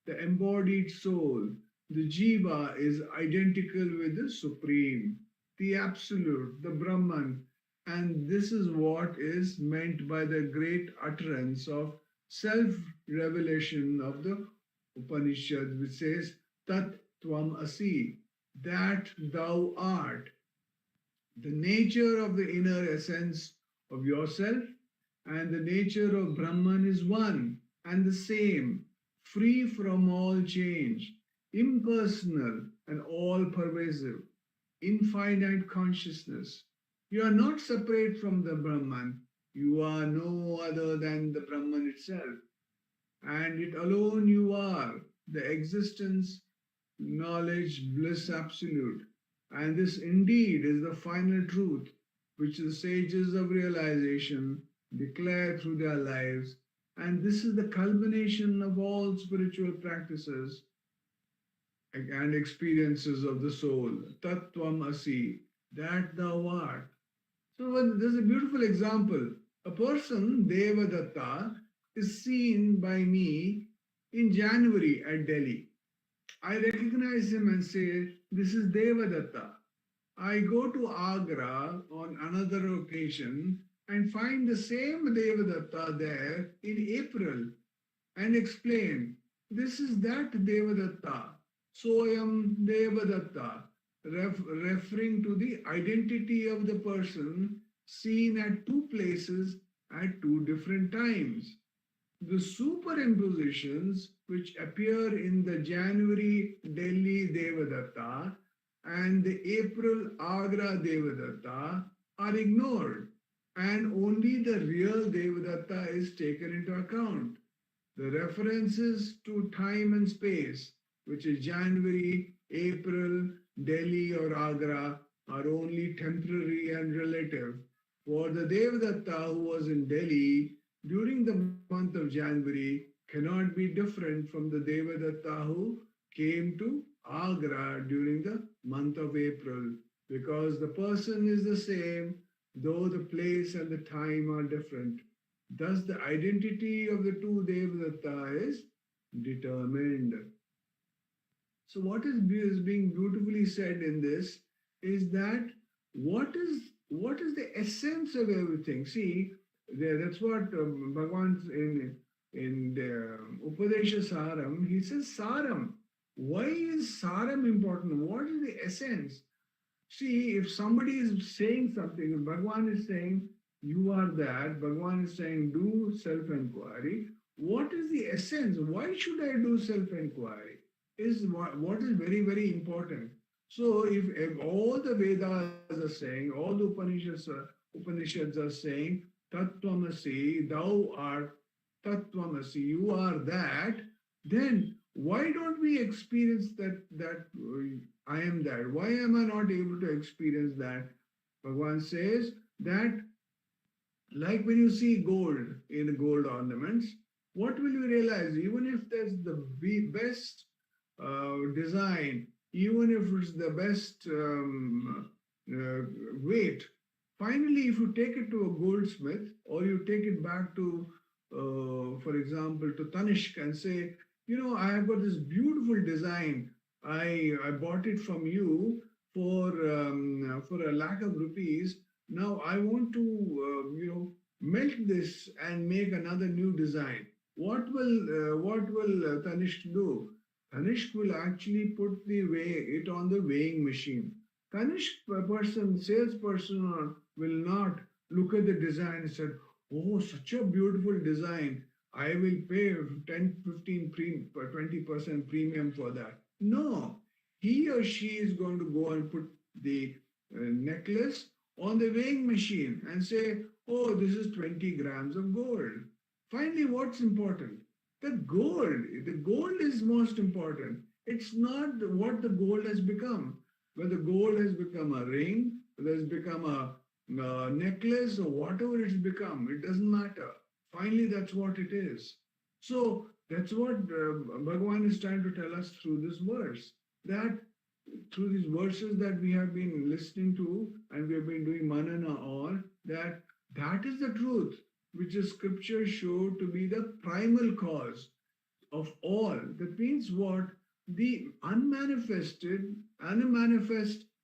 the embodied soul, the jiva, is identical with the Supreme, the Absolute, the Brahman, and this is what is meant by the great utterance of self-revelation of the Upanishad, which says, Tat Tvam Asi, that thou art. The nature of the inner essence of yourself and the nature of Brahman is one and the same, free from all change, impersonal and all-pervasive, infinite consciousness. You are not separate from the Brahman. You are no other than the Brahman itself. And it alone you are, the existence, knowledge, bliss absolute. And this indeed is the final truth which the sages of realization declare through their lives. And this is the culmination of all spiritual practices and experiences of the soul. Tattvam asi, that thou art. So there's a beautiful example. A person, Devadatta, is seen by me in January at Delhi. I recognize him and say, this is Devadatta. I go to Agra on another occasion and find the same Devadatta there in April and explain, this is that Devadatta, Soyam Devadatta, referring to the identity of the person seen at two places at two different times. The superimpositions which appear in the January Delhi Devadatta and the April Agra Devadatta are ignored, and only the real Devadatta is taken into account. The references to time and space, which is January, April, Delhi or Agra, are only temporary and relative. For the Devadatta who was in Delhi during the month of January cannot be different from the Devadatta who came to Agra during the month of April, because the person is the same, though the place and the time are different. Thus, the identity of the two Devadatta is determined. So, what is being beautifully said in this is that what is the essence of everything? See, that's what Bhagavan in the Upadesa Saram, he says Saram. Why is Saram important? What is the essence? See, if somebody is saying something, if Bhagavan is saying, you are that, Bhagavan is saying, do self-enquiry, what is the essence? Why should I do self-enquiry? Is what is very, very important. So if all the Vedas are saying, all the Upanishads are saying, Tattvamasi, thou art Tattvamasi, you are that, then why don't we experience that I am that? Why am I not able to experience that? Bhagavan says that, like when you see gold in gold ornaments, what will you realize? Even if there's the best design, even if it's the best weight, finally, if you take it to a goldsmith or you take it back to, for example, to Tanishq and say, I have got this beautiful design. I bought it from you for a lakh of rupees. Now I want to melt this and make another new design. What will Tanishq do? Tanishq will actually put it on the weighing machine. Tanishq salesperson will not look at the design and say, oh, such a beautiful design. I will pay 10, 15, 20% premium for that. No, he or she is going to go and put the necklace on the weighing machine and say, oh, this is 20 grams of gold. Finally, what's important? The gold. The gold is most important. It's not what the gold has become. Whether gold has become a ring, whether it's become a necklace or whatever it's become, it doesn't matter. Finally, that's what it is. So that's what Bhagavan is trying to tell us through this verse. That through these verses that we have been listening to and we have been doing manana on, that is the truth, which the scriptures show to be the primal cause of all. That means what? The unmanifested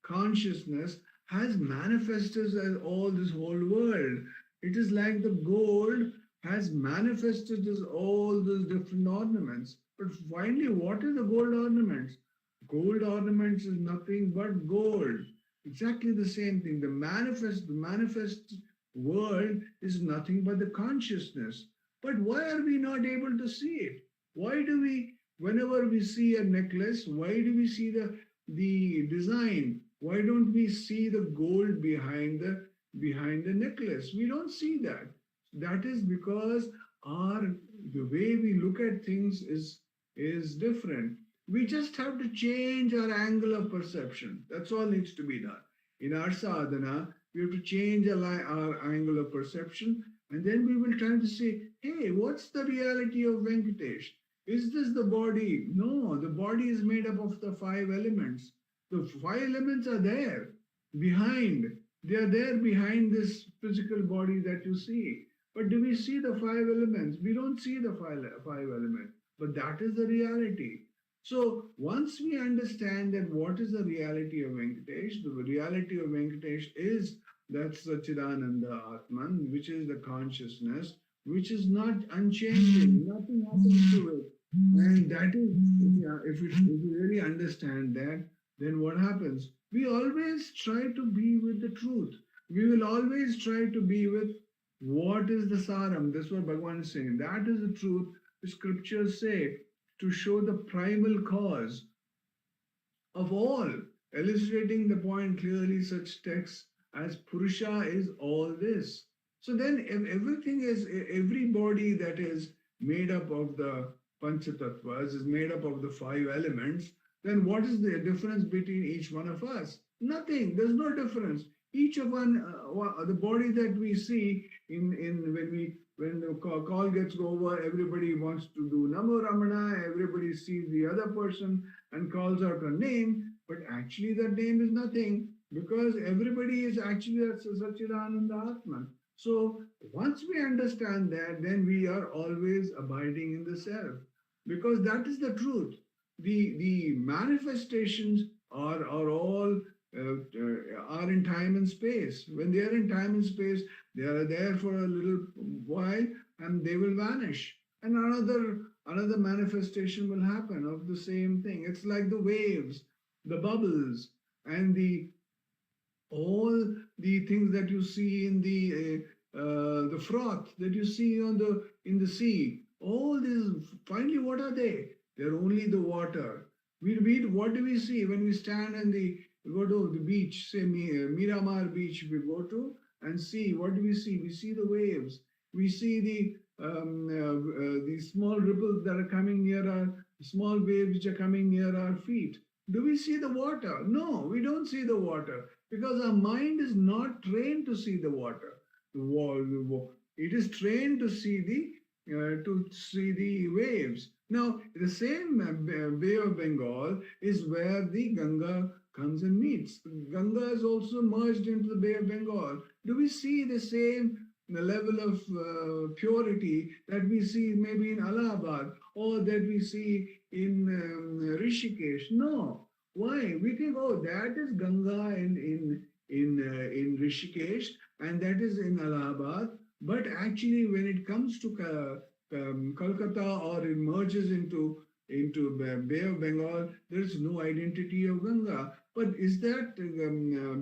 consciousness has manifested as all this whole world. It is like the gold has manifested as all those different ornaments. But finally, what is the gold ornaments? Gold ornaments is nothing but gold. Exactly the same thing. The manifest world is nothing but the consciousness. But why are we not able to see it? Why do we, whenever we see a necklace, why do we see the design? Why don't we see the gold behind the necklace? We don't see that. That is because the way we look at things is different. We just have to change our angle of perception. That's all needs to be done. In our sadhana, we have to change our angle of perception, and then we will try to say, hey, what's the reality of Venkatesh? Is this the body? No, the body is made up of the 5 elements. The 5 elements are there behind. They are there behind this physical body that you see. But do we see the 5 elements? We don't see the 5 elements. But that is the reality. So once we understand that what is the reality of Venkatesh, the reality of Venkatesh is that Satchidananda Atman, which is the consciousness, which is not unchanging, nothing happens to it. And that is, yeah, if we really understand that, then what happens? We always try to be with the truth. We will always try to be with what is the Saram. That's what Bhagavan is saying. That is the truth. The scriptures say to show the primal cause of all, illustrating the point clearly, such texts as Purusha is all this. So then, if everything is, every body that is made up of the Panchatattvas, is made up of the five elements, then what is the difference between each one of us? Nothing. There's no difference. Each of one, the body that we see in when the call gets over, everybody wants to do Namo Ramana, everybody sees the other person and calls out a name, but actually that name is nothing because everybody is actually a Satchidananda Atman. So once we understand that, then we are always abiding in the self because that is the truth. The manifestations are all are in time and space. When they are in time and space, they are there for a little while and they will vanish. And another manifestation will happen of the same thing. It's like the waves, the bubbles, and all the things that you see in the froth that you see in the sea. All these, finally, what are they? They're only the water. What do we see when we stand and go to the beach, say Miramar Beach, we go to and see, what do we see? We see the waves. We see the small ripples that are coming near our, small waves which are coming near our feet. Do we see the water? No, we don't see the water because our mind is not trained to see the water. It is trained to see the waves. Now, the same Bay of Bengal is where the Ganga comes and meets. Ganga is also merged into the Bay of Bengal. Do we see the same level of purity that we see maybe in Allahabad or that we see in Rishikesh? No. Why? We think, oh, that is Ganga in Rishikesh and that is in Allahabad. But actually, when it comes to Kolkata or it merges into Bay of Bengal, there is no identity of Ganga. But is that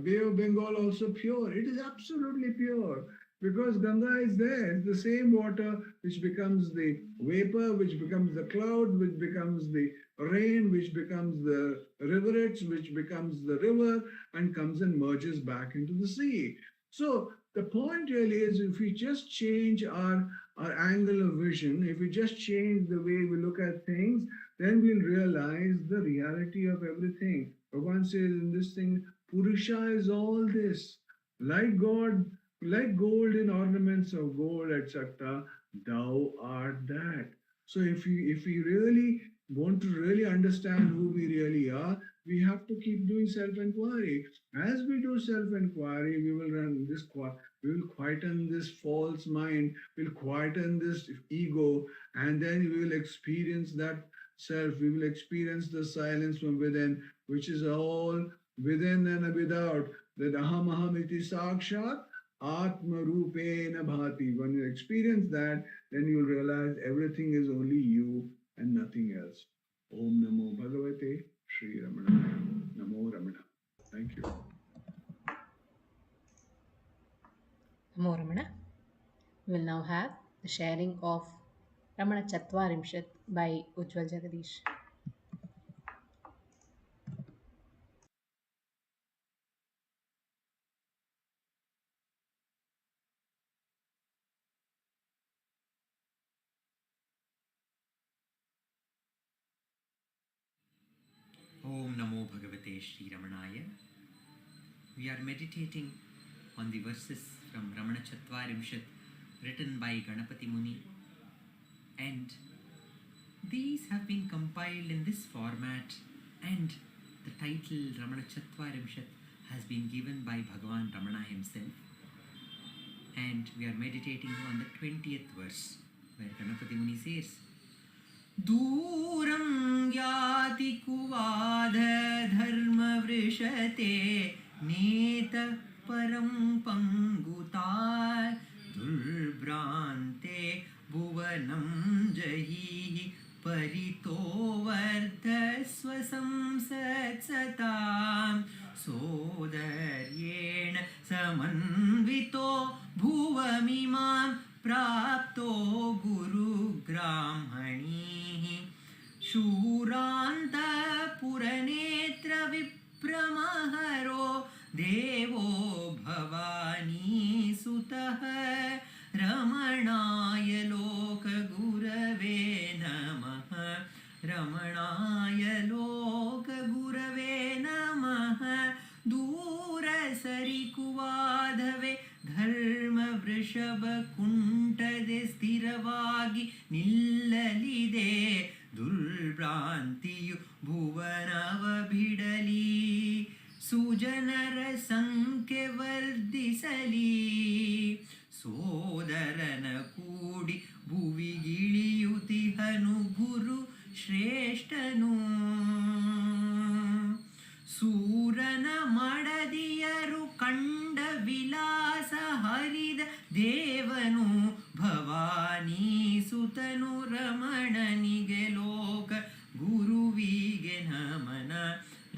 Bay of Bengal also pure? It is absolutely pure because Ganga is there. It's the same water which becomes the vapor, which becomes the cloud, which becomes the rain, which becomes the rivulets, which becomes the river and comes and merges back into the sea. So the point really is if we just change our angle of vision, if we just change the way we look at things, then we'll realize the reality of everything. Bhagavan says in this thing, Purusha is all this. Like God, like gold in ornaments of gold, etc., thou art that. So if we really want to really understand who we really are, we have to keep doing self-enquiry. As we do self-enquiry, we will quieten this false mind, we'll quieten this ego, and then we will experience that self, we will experience the silence from within, which is all within and without, that aham aham iti sakshat atma rupena bhati. When you experience that, then you'll realize everything is only you and nothing else. Om Namo Bhagavate Sri Ramanaya. Namo Ramana. Thank you. Namo Ramana. We will now have the sharing of Ramana Chatvarimshat by Ujwal Jagadeesh. Om Namo Bhagavate Sri Ramanaya. We are meditating on the verses from Ramana Chatvarimshat written by Ganapati Muni, and these have been compiled in this format, and the title Ramana Chatvarimshat has been given by Bhagavan Ramana himself. And we are meditating on the 20th verse where Ganapati Muni says, Duram याति कुवाद धर्मवृषते नेत परं पंगुताय दुर्भ्रान्ते भुवनं जहिः परितो वर्धस्व संसत्सतां सोदर्येण समन्वितो भुवमिमां प्राप्तो गुरुग्राह्मणीः शूरान्तपुरनेत्रविप्रमहरो देवो भवानी सुतः रमणाय लोकगुरवे नमः रमणाय लोकगुरवे नमः दूरसरिकुवाधवे धर्मवृषभकुण्ठदे स्थिरವಾಗಿ ನಿಲ್ಲಲಿದೆ ದುರ್ಭ್ರಾಂತಿಯು ಭುವನವ ಬಿಡಲಿ ಸುಜನರ ಸಂಖ್ಯೆ ವರ್ಧಿಸಲಿ ಸೋದರನ ಕೂಡಿ ಭುವಿಗಿಳಿಯುತಿಹನು ಗುರು ಶ್ರೇಷ್ಠನು ಸೂರನ ಮಡದಿಯರು ಕಂಡ ವಿಲಾಸ ಹರಿದ ದೇವನು ಭವಾನಿ ಸುತನು ರಮಣನಿಗೆ ಲೋಕ ಗುರುವಿಗೆ ನಮನ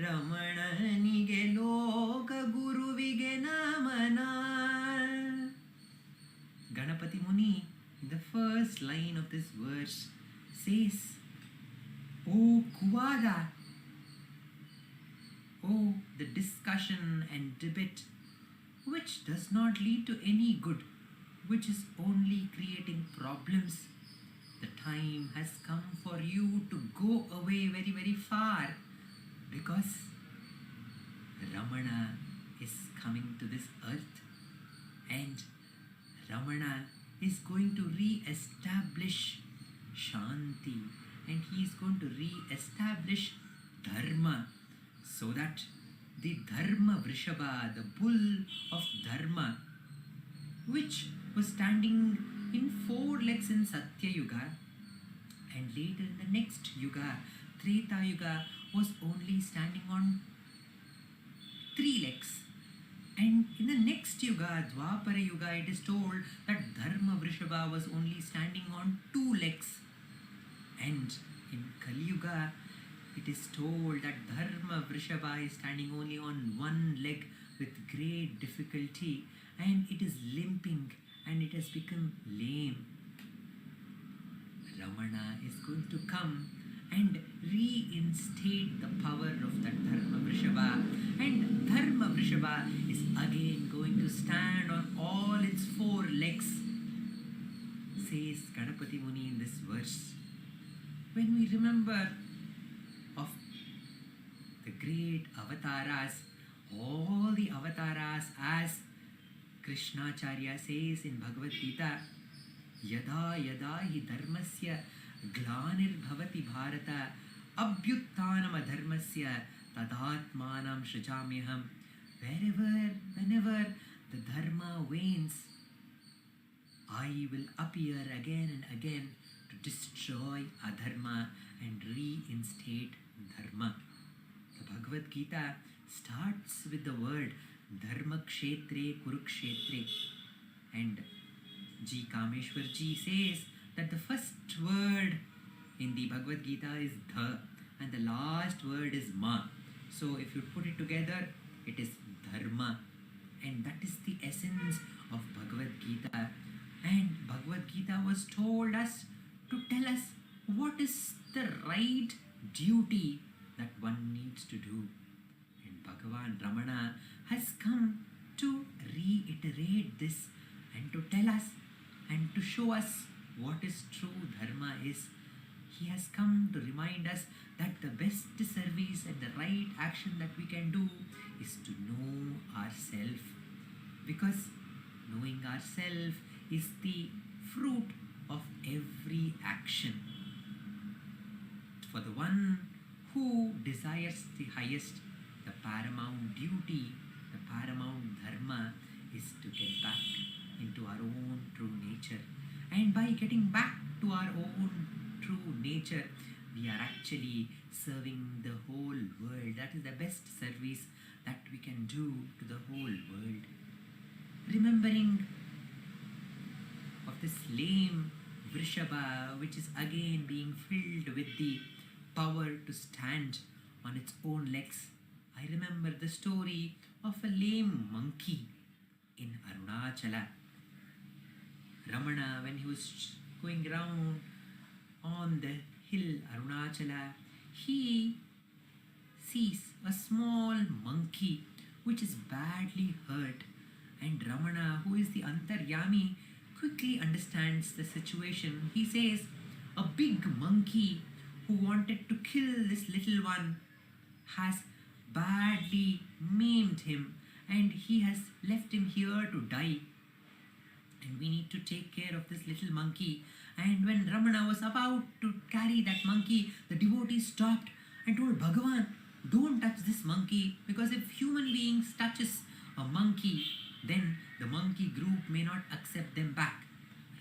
ರಮಣನಿಗೆ ಲೋಕ ಗುರುವಿಗೆ ನಮನ. Ganapati Muni, in the first line of this verse, says, O Kuvada, oh, the discussion and debate which does not lead to any good, which is only creating problems. The time has come for you to go away very, very far, because Ramana is coming to this earth and Ramana is going to re-establish Shanti and he is going to re-establish Dharma, so that the Dharma Vrishabha, the bull of Dharma, which was standing in 4 legs in Satya Yuga, and later in the next Yuga, Treta Yuga, was only standing on 3 legs. And in the next Yuga, Dwapara Yuga, it is told that Dharma Vrishabha was only standing on 2 legs. And in Kali Yuga, it is told that Dharma Vrishabha is standing only on 1 leg with great difficulty, and it is limping and it has become lame. Ramana is going to come and reinstate the power of that Dharma Vrishabha, and Dharma Vrishabha is again going to stand on all its 4 legs, says Ganapati Muni in this verse. When we remember of the great avataras, all the avataras, as Krishnacharya says in Bhagavad Gita, yada yada hi dharmasya glanir-bhavati bharata abhyuttanam adharmasya tadatmanam shrujamyaham. Whenever the dharma wanes, I will appear again and again to destroy adharma and reinstate dharma. The Bhagavad Gita starts with the word Dharma Kshetre Kurukshetre, and G. Kameshwarji says that the first word in the Bhagavad Gita is Dha and the last word is Ma. So if you put it together, it is Dharma, and that is the essence of Bhagavad Gita. And Bhagavad Gita was told us to tell us what is the right duty that one needs to do. And Bhagavan Ramana has come to reiterate this and to tell us and to show us what is true dharma is. He has come to remind us that the best service and the right action that we can do is to know ourselves, because knowing ourselves is the fruit of every action. For the one who desires the highest, the paramount duty, the paramount dharma is to get back into our own true nature. And by getting back to our own true nature, we are actually serving the whole world. That is the best service that we can do to the whole world. Remembering of this lame Vrishaba, which is again being filled with the power to stand on its own legs. I remember the story of a lame monkey in Arunachala. Ramana, when he was going around on the hill Arunachala, he sees a small monkey which is badly hurt, and Ramana, who is the Antaryami, quickly understands the situation. He says, a big monkey who wanted to kill this little one has badly maimed him, and he has left him here to die, and we need to take care of this little monkey. And when Ramana was about to carry that monkey, the devotee stopped and told Bhagavan, don't touch this monkey, because if human beings touches a monkey, then the monkey group may not accept them back.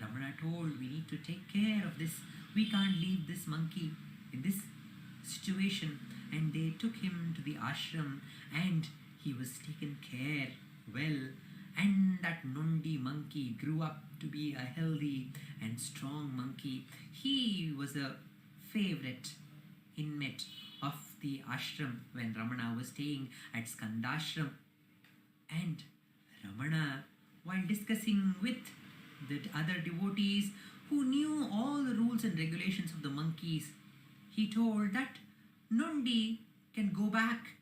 Ramana told, we need to take care of this. We can't leave this monkey in this situation. And they took him to the ashram, and he was taken care well. And that Nondi monkey grew up to be a healthy and strong monkey. He was a favorite inmate of the ashram when Ramana was staying at Skandashram. And Ramana, while discussing with the other devotees who knew all the rules and regulations of the monkeys, he told that Nondi can go back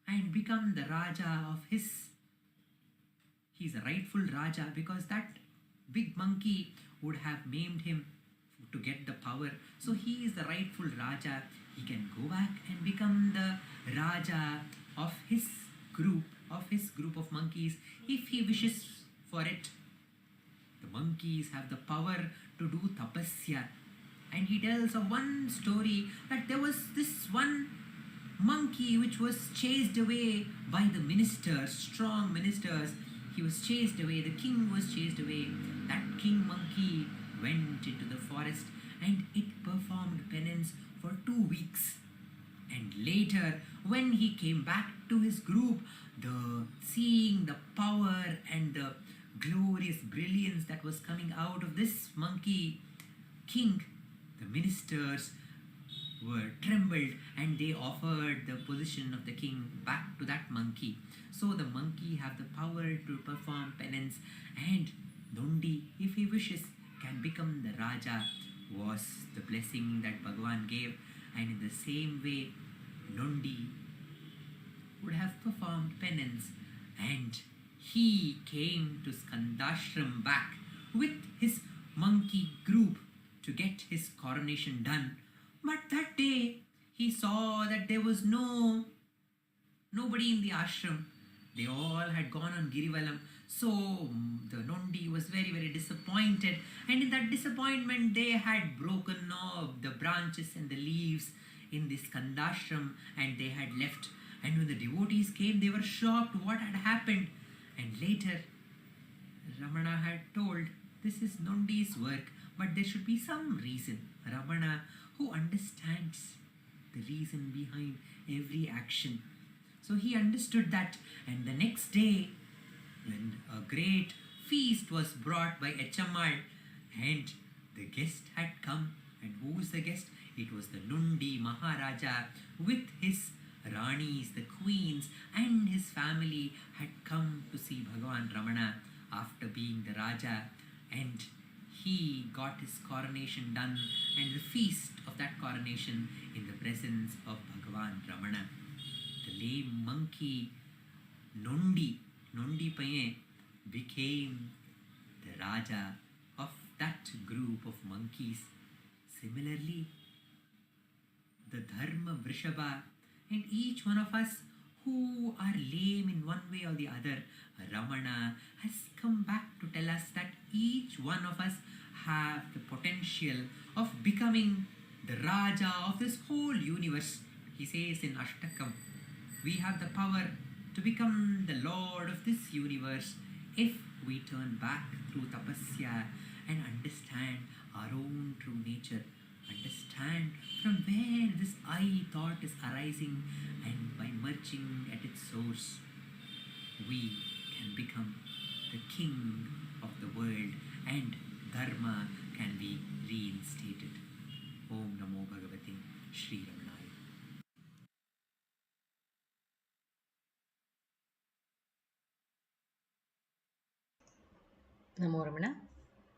and become the Raja of he's a rightful Raja, because that big monkey would have maimed him to get the power. So he is the rightful Raja. He can go back and become the Raja of his group of monkeys if he wishes for it. The monkeys have the power to do tapasya. And he tells of one story that there was this one monkey which was chased away by the ministers, strong ministers. He was chased away, the king was chased away. That king monkey went into the forest and it performed penance for 2 weeks. And later, when he came back to his group, seeing the power and the glorious brilliance that was coming out of this monkey king, the ministers were trembled, and they offered the position of the king back to that monkey. So the monkey have the power to perform penance, and Nondi, if he wishes, can become the Raja, was the blessing that Bhagavan gave. And in the same way, Nondi would have performed penance, and he came to Skandashram back with his monkey group to get his coronation done. But that day, he saw that there was nobody in the ashram. They all had gone on Girivalam. So the Nondi was very, very disappointed. And in that disappointment, they had broken off the branches and the leaves in this Skandashram, and they had left. And when the devotees came, they were shocked what had happened. And later, Ramana had told, this is Nondi's work, but there should be some reason. Ramana, who understands the reason behind every action. So he understood that, and the next day, when a great feast was brought by Echammal, and the guest had come, and who was the guest? It was the Nondi Maharaja with his Ranis, the queens, and his family had come to see Bhagavan Ramana after being the Raja, and he got his coronation done, and the feast of that coronation in the presence of Bhagavan Ramana. The lame monkey Nondi Paye became the Raja of that group of monkeys. Similarly, the Dharma Vrishaba and each one of us who are lame in one way or the other, Ramana has come back to tell us that each one of us have the potential of becoming the Raja of this whole universe. He says in Ashtakam, we have the power to become the Lord of this universe if we turn back through tapasya and understand our own true nature. understand from where this I thought is arising, and by merging at its source, we can become the king of the world and Dharma can be reinstated. Om Namo Bhagavate Sri Ramanaya. Namo Ramana.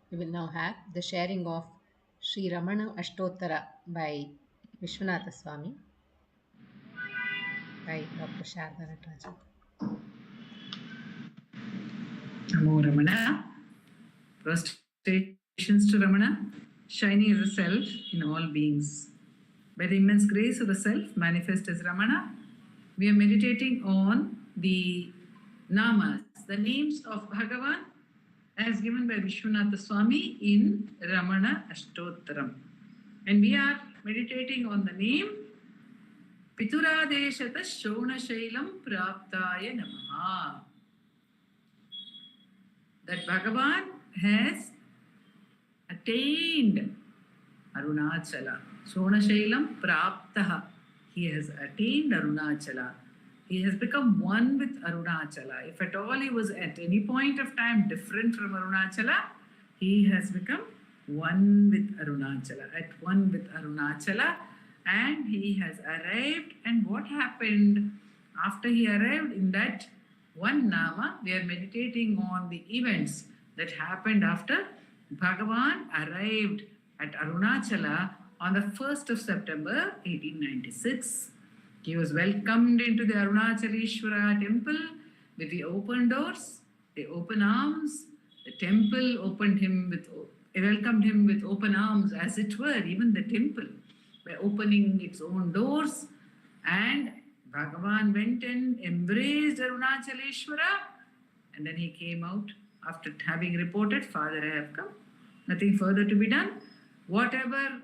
We will now have the sharing of Sri Ramana Ashtottara by Vishwanatha Swami by Dr. Sarada Natarajan. Namo Ramana. Prostrations to Ramana, shining as a self in all beings. By the immense grace of the self manifest as Ramana, we are meditating on the namas, the names of Bhagavan as given by Vishwanatha Swami in Ramana Ashtottaram. And we are meditating on the name Pituradeshata Shona Shailam Praptaya Namaha. That Bhagavan has attained Arunachala. Shona Shailam Praptaha. He has attained Arunachala. He has become one with Arunachala. If at all he was at any point of time different from Arunachala, he has become one with Arunachala, at one with Arunachala, and he has arrived. And what happened after he arrived in that one Nama? We are meditating on the events that happened after Bhagavan arrived at Arunachala on the 1st of September 1896. He was welcomed into the Arunachaleshwara temple with the open doors, the open arms. The temple welcomed him with open arms, as it were, even the temple, by opening its own doors. And Bhagavan went and embraced Arunachaleshwara, and then he came out after having reported, Father, I have come. Nothing further to be done. Whatever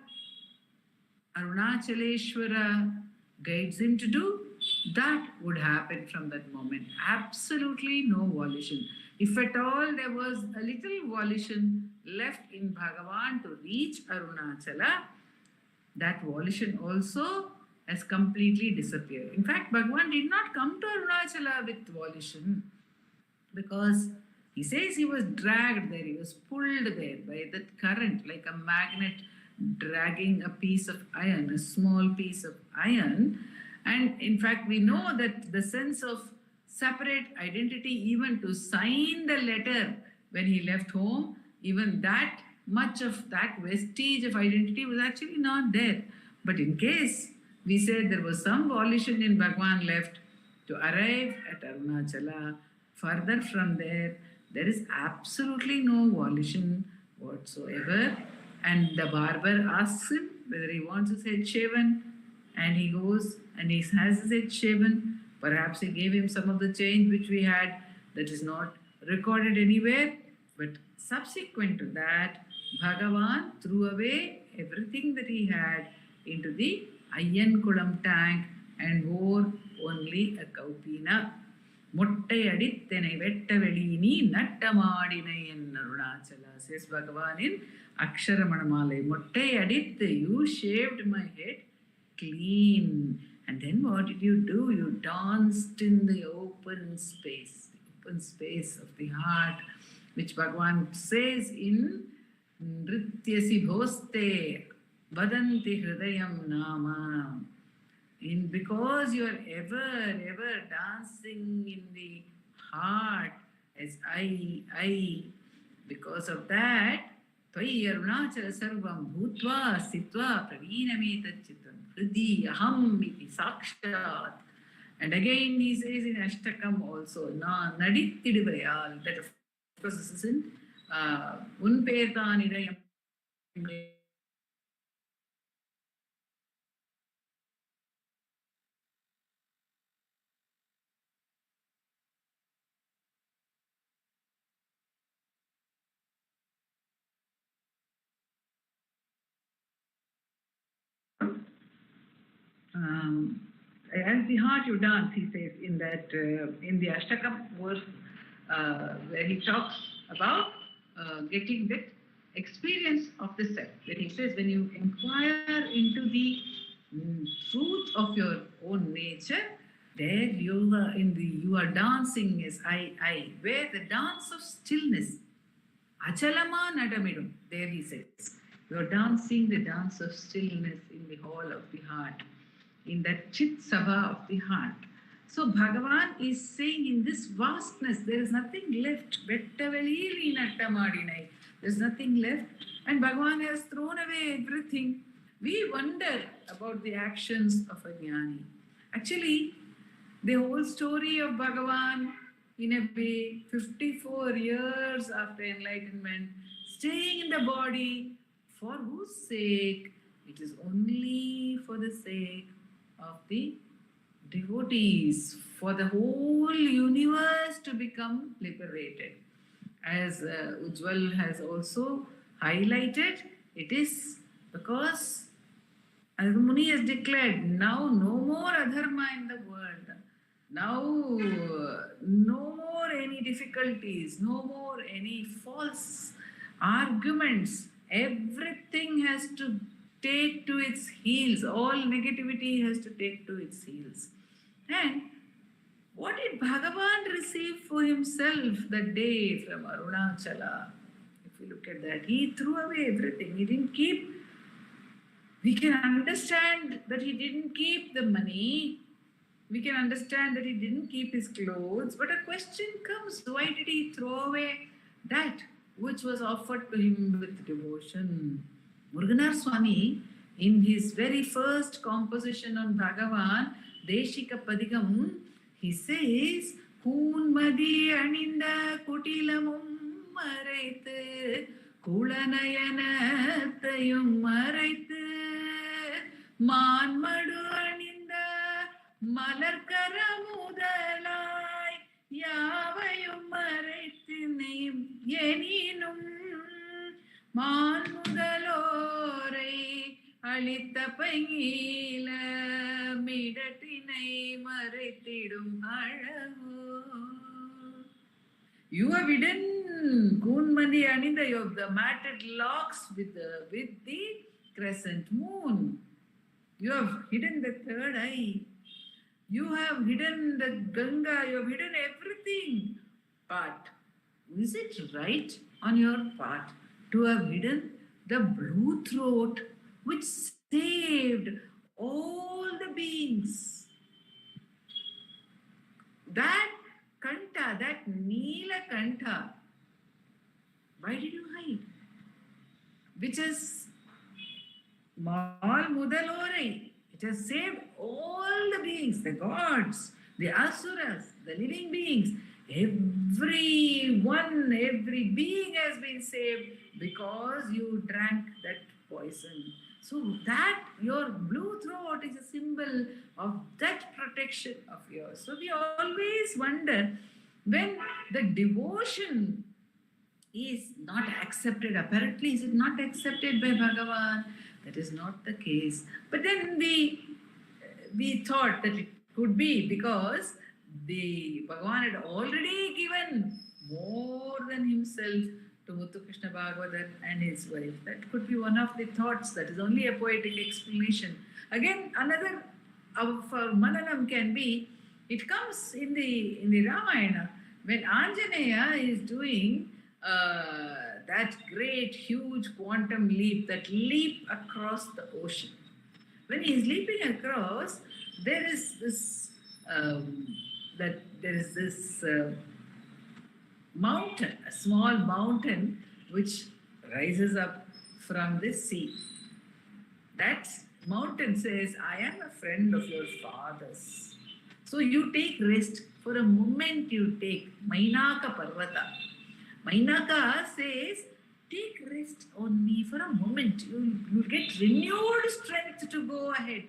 Arunachaleshwara guides him to do, that would happen from that moment. Absolutely no volition. If at all there was a little volition left in Bhagavan to reach Arunachala, that volition also has completely disappeared. In fact, Bhagavan did not come to Arunachala with volition, because he says he was dragged there, he was pulled there by that current, like a magnet dragging a piece of iron, a small piece of iron. And in fact, we know that the sense of separate identity, even to sign the letter when he left home, even that much of that vestige of identity was actually not there. But in case we said there was some volition in Bhagavan left to arrive at Arunachala, further from there is absolutely no volition whatsoever. And the barber asks him whether he wants his head shaven, and he goes and he has his head shaven. Perhaps he gave him some of the change which we had, that is not recorded anywhere. But subsequent to that, Bhagavan threw away everything that he had into the Ayyankulam tank and wore only a kaupina. Mottai adithenai vetta velini nattamadinai en Arunachala, says Bhagavan in Aksharamanamalai. Mottai adithe, you shaved my head clean. And then what did you do? You danced in the open space of the heart, which Bhagavan says in Nrityasi bhoste vadanti hridayam nama. Because you are ever dancing in the heart as I, because of that, Tvai Arunachala Sarvam Bhutva Sitva Praveenameta Chittam Hridi Aham Iti Sakshat. And again he says in Ashtakam also, Na Nadittidivayal, that of course this is in Unperthanidayam. As the heart you dance, he says in that in the Ashtakam verse where he talks about getting that experience of the self. Then he says, when you inquire into the truth of your own nature, there you are dancing as I, where the dance of stillness. Achalama nadamidum. There he says, you are dancing the dance of stillness in the hall of the heart, in that chit sabha of the heart. So Bhagavan is saying, in this vastness, there is nothing left. There's nothing left. And Bhagavan has thrown away everything. We wonder about the actions of a jnani. Actually, the whole story of Bhagavan, in a way, 54 years after enlightenment, staying in the body, for whose sake? It is only for the sake of the devotees, for the whole universe to become liberated. As Ujwal has also highlighted, it is because as the Muni has declared, now no more adharma in the world. Now no more any difficulties, no more any false arguments. Everything has to take to its heels. All negativity has to take to its heels. And what did Bhagavan receive for himself that day from Arunachala? If we look at that, he threw away everything. He didn't keep. We can understand that he didn't keep the money. We can understand that he didn't keep his clothes. But a question comes, why did he throw away that which was offered to him with devotion? Muruganar Swami, in his very first composition on Bhagavan, Deshika Padigam, he says, Poonmadi aninda kutilamum maraitu, Kulanayanatayum maraitu, Manmadu aninda Malarkaramudalai, Yavayum maraitu yeninum, Manmudalore, Alita Pangila, Midatinai Maritidum Arahu. You have hidden Kunmandi Anida, you have the matted locks with the crescent moon. You have hidden the third eye. You have hidden the Ganga, you have hidden everything. But is it right on your part to have hidden the blue throat which saved all the beings? That Kanta, that Neela Kanta, why did you hide? Which is Mal Mudalore. It has saved all the beings, the gods, the asuras, the living beings. Everyone, every being has been saved because you drank that poison. So that your blue throat is a symbol of that protection of yours. So we always wonder, when the devotion is not accepted, apparently is it not accepted by Bhagavan? That is not the case. But then we thought that it could be because the Bhagavan had already given more than himself to Muthu Krishna Bhagavatar and his wife. That could be one of the thoughts. That is only a poetic explanation. Again, another for Mananam can be, it comes in the Ramayana when Anjaneya is doing that great huge quantum leap, that leap across the ocean. When he is leaping across, there is this mountain, a small mountain which rises up from the sea. That mountain says, I am a friend of your father's. So you take rest. For a moment you take Mainaka Parvata. Mainaka says, take rest on me for a moment. You get renewed strength to go ahead.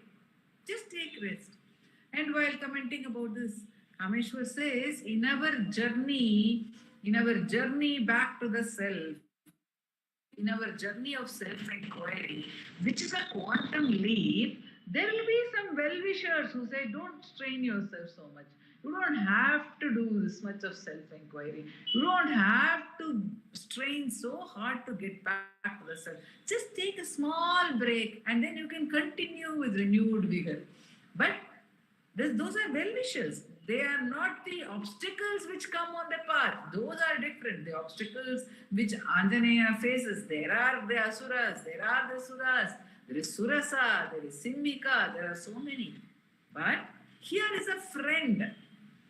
Just take rest. And while commenting about this, Kameshwar says, in our journey back to the self, in our journey of self-enquiry, which is a quantum leap, there will be some well-wishers who say, don't strain yourself so much. You don't have to do this much of self-enquiry. You don't have to strain so hard to get back to the self. Just take a small break and then you can continue with renewed vigor. But those are well wishers. They are not the obstacles which come on the path. Those are different. The obstacles which Anjaneya faces. There are the asuras, there are the suras, there is Surasa, there is Simmika, there are so many. But here is a friend.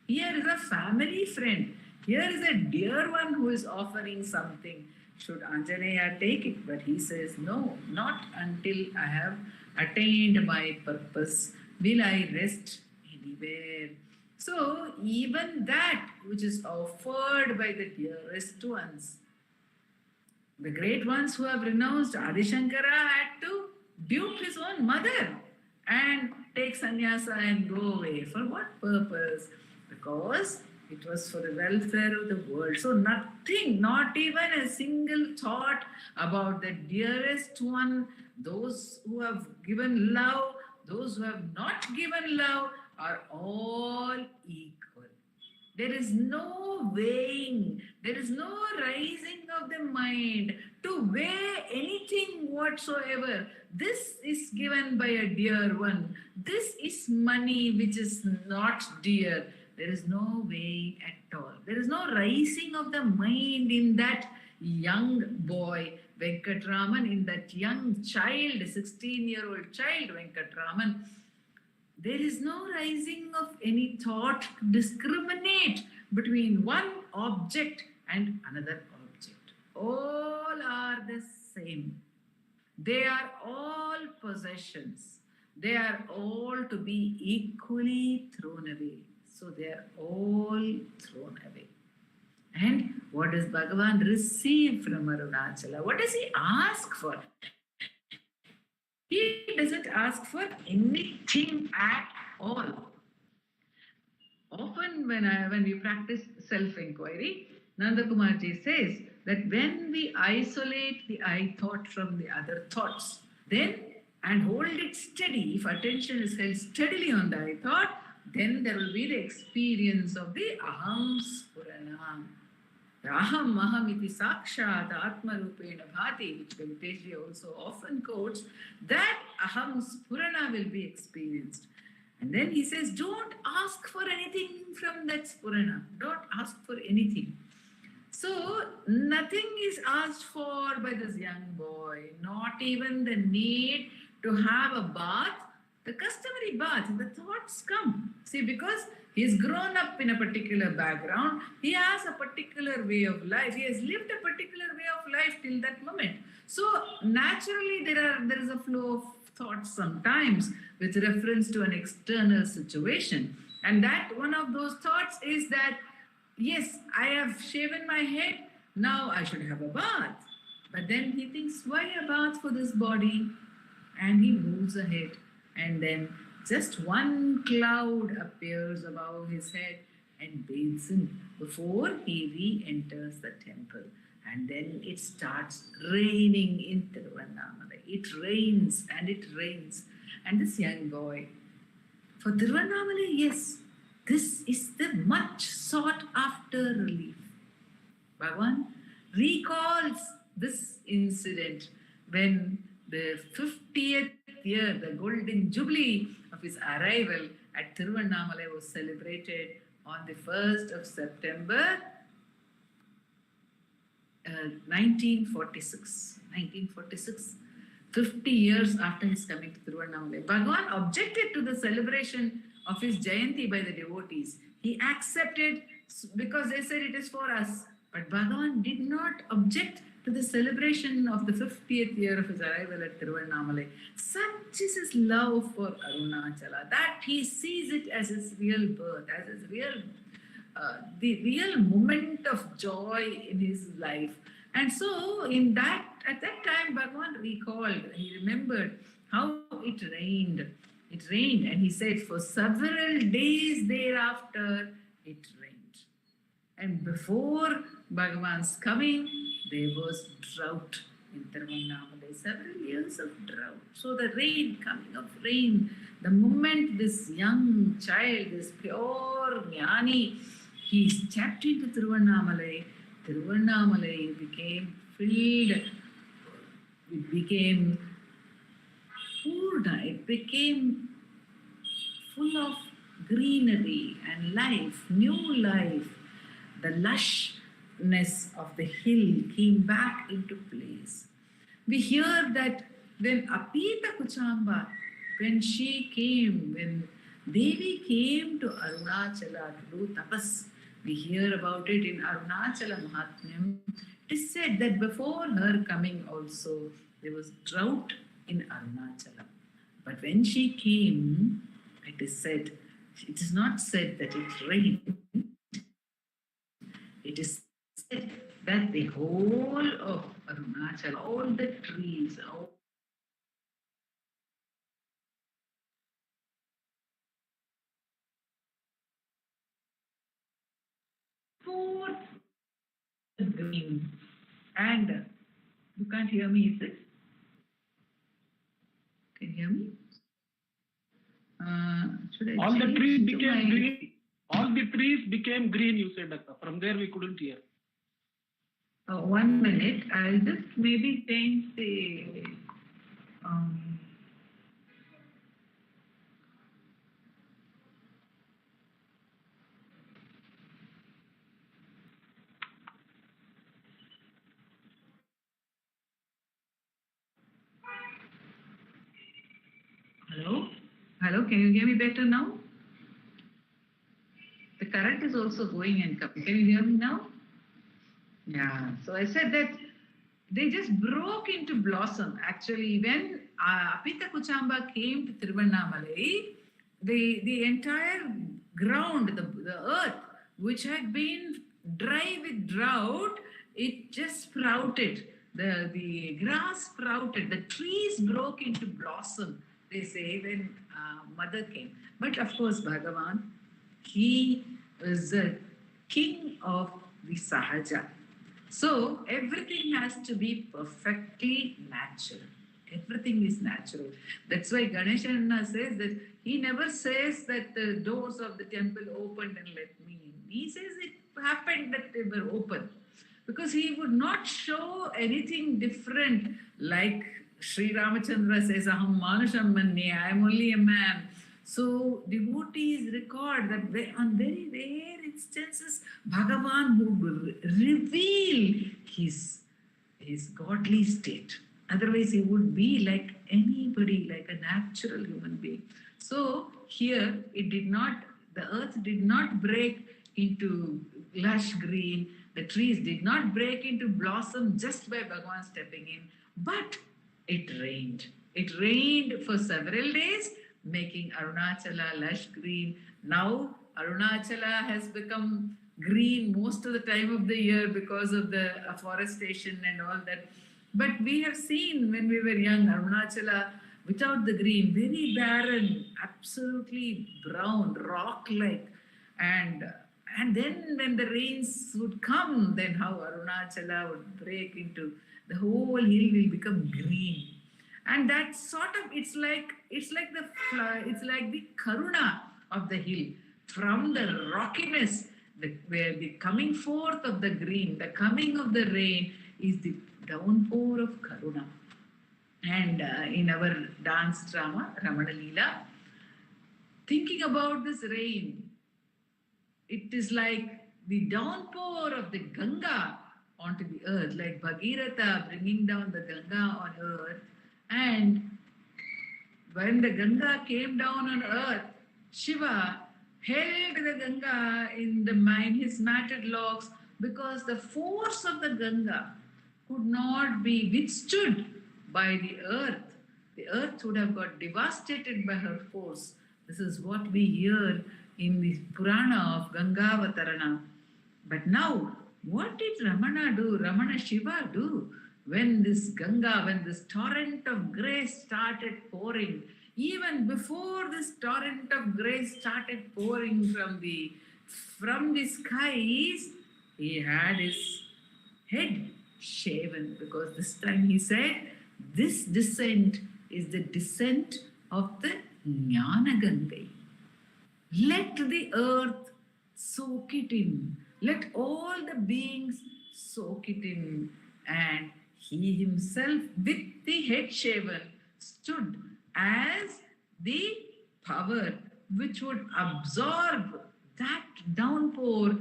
Here is a family friend. Here is a dear one who is offering something. Should Anjaneya take it? But he says, no, not until I have attained my purpose will I rest anywhere. So even that which is offered by the dearest ones, the great ones who have renounced, Adi Shankara had to dupe his own mother and take sannyasa and go away. For what purpose? Because it was for the welfare of the world. So nothing, not even a single thought about the dearest one, those who have given love, those who have not given love are all equal. There is no weighing, there is no rising of the mind to weigh anything whatsoever. This is given by a dear one. This is money which is not dear. There is no weighing at all. There is no rising of the mind in that young boy, Venkatraman, in that young child, 16-year-old child, Venkatraman. There is no rising of any thought to discriminate between one object and another object. All are the same. They are all possessions. They are all to be equally thrown away. So they are all thrown away. And what does Bhagavan receive from Arunachala? What does he ask for? He doesn't ask for anything at all. Often when we practice self-enquiry, Nandakumarji says that when we isolate the I thought from the other thoughts, then and hold it steady, if attention is held steadily on the I thought, then there will be the experience of the Aham Spurana. The Aham iti sakshat Atma Rupena Bhati, which Venkatesh also often quotes, that Aham Spurana will be experienced. And then he says, don't ask for anything from that Spurana. Don't ask for anything. So nothing is asked for by this young boy, not even the need to have a bath, the customary bath. The thoughts come. See, because he's grown up in a particular background, he has a particular way of life, he has lived a particular way of life till that moment. So naturally there is a flow of thoughts sometimes with reference to an external situation. And that one of those thoughts is that, yes, I have shaven my head, now I should have a bath. But then he thinks, why a bath for this body? And he moves ahead. And then just one cloud appears above his head and bathes him before he re-enters the temple. And then it starts raining in Tiruvannamalai. It rains and it rains. And this young boy, for Tiruvannamalai, yes, this is the much sought after relief. Bhagavan recalls this incident when the 50th year, the golden jubilee of his arrival at Tiruvannamalai was celebrated on the 1st of September 1946. 1946, 50 years after his coming to Tiruvannamalai. Bhagavan objected to the celebration of his Jayanti by the devotees. He accepted because they said it is for us. But Bhagavan did not object to the celebration of the 50th year of his arrival at Tiruvannamalai. Such is his love for Arunachala that he sees it as his real birth, as his real, the real moment of joy in his life. And so, at that time, Bhagavan recalled, he remembered how it rained. It rained, and he said, for several days thereafter, it rained. And before Bhagavan's coming, there was drought in Tiruvannamalai, several years of drought. So the rain, coming of rain, The moment this young child, this pure jnani, he stepped into Tiruvannamalai, Tiruvannamalai became filled, it became Purna, it became full of greenery and life, new life. The lushness of the hill came back into place. We hear that when Apita Kuchamba, when she came, when Devi came to Arunachala to do tapas, we hear about it in Arunachala Mahatmyam. It is said that before her coming also, there was drought in Arunachala. But when she came, it is said, it is not said that it rained. It is said that the whole of Arunachala, all the trees, all forth green. And you can't hear me, is it? Can you hear me? Should I All the change trees to became my- green. All the trees became green, you said, Akka. From there we couldn't hear. 1 minute. I'll just maybe change the. Hello? Hello, can you hear me better now? The current is also going and coming. Can you hear me now? Yeah. So I said that they just broke into blossom. Actually, when Apita Kuchamba came to Tiruvannamalai, the entire ground, the earth, which had been dry with drought, it just sprouted. The grass sprouted. The trees broke into blossom, they say, when mother came. But of course, Bhagavan, he was the king of the Sahaja. So everything has to be perfectly natural. Everything is natural. That's why Ganesha says that he never says that the doors of the temple opened and let me in. He says it happened that they were open. Because he would not show anything different, like Sri Ramachandra says, Aham Manusham Manye, I am only a man. So devotees record that on very rare instances, Bhagavan would reveal his godly state. Otherwise, he would be like anybody, like a natural human being. So here, the earth did not break into lush green, the trees did not break into blossom just by Bhagavan stepping in, but it rained. It rained for several days, making Arunachala lush green. Now Arunachala has become green most of the time of the year because of the afforestation and all that. But we have seen when we were young, Arunachala without the green, very barren, absolutely brown, rock-like. And then when the rains would come, then how Arunachala would break into, the whole hill will become green. And that sort of, it's like the karuna of the hill. From the rockiness, where the coming forth of the green, the coming of the rain is the downpour of karuna. And in our dance drama, Ramana Leela, thinking about this rain, it is like the downpour of the Ganga onto the earth, like Bhagirath bringing down the Ganga on earth. And when the Ganga came down on earth, Shiva held the Ganga in his matted locks, because the force of the Ganga could not be withstood by the earth. The earth would have got devastated by her force. This is what we hear in the Purana of Gangavatarana. But now, what did Ramana Shiva do? When this Ganga, when this torrent of grace started pouring, even before this torrent of grace started pouring from the skies, he had his head shaven, because this time he said, this descent is the descent of the Jnanagangai. Let the earth soak it in. Let all the beings soak it in. And he himself, with the head shaven, stood as the power which would absorb that downpour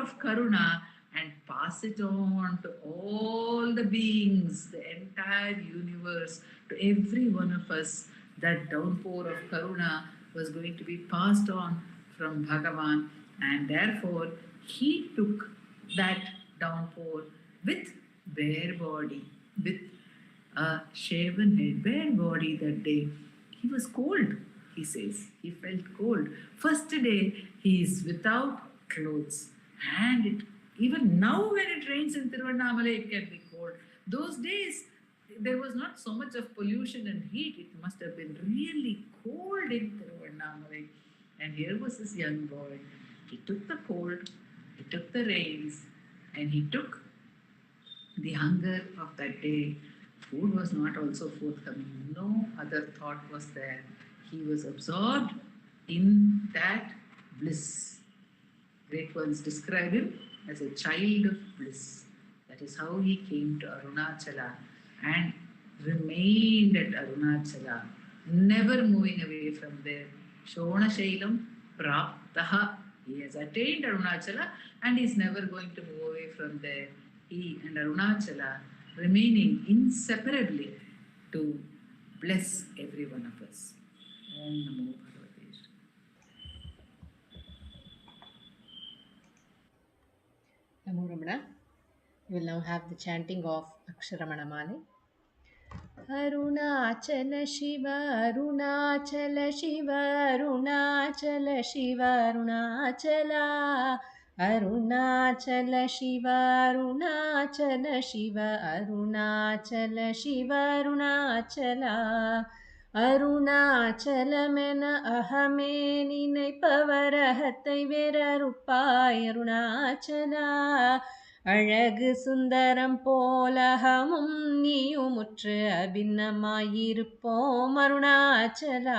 of Karuna, and pass it on to all the beings, the entire universe, to every one of us. That downpour of Karuna was going to be passed on from Bhagavan, and therefore he took that downpour with bare body, with a shaven head, bare body that day. He was cold, he says. He felt cold. First day he is without clothes, and even now when it rains in Tiruvannamalai, it can be cold. Those days there was not so much of pollution and heat. It must have been really cold in Tiruvannamalai. And here was this young boy. He took the cold, he took the rains, and he took the hunger of that day. Food was not also forthcoming. No other thought was there. He was absorbed in that bliss. Great ones describe him as a child of bliss. That is how he came to Arunachala and remained at Arunachala, never moving away from there. Shona Shailam Praptaha. He has attained Arunachala and is never going to move away from there. He and Arunachala remaining inseparably to bless every one of us. Om Namo Bhagavate. Namo Ramana. We will now have the chanting of Aksharamanamalai. Arunachala Shiva, Arunachala Shiva, Arunachala Shiva, Arunachala. Arunachala Shiva, Arunachala Shiva, Arunachala Shiva, Arunachala. அருணாச்சலமென அகமே நினைப்பவரகத்தை வேறறுப்பாய் Arunachala. அழகு சுந்தரம் போலகமும் நீயுமுற்று அபின்னமாயிருப்போம் அருணாச்சலா.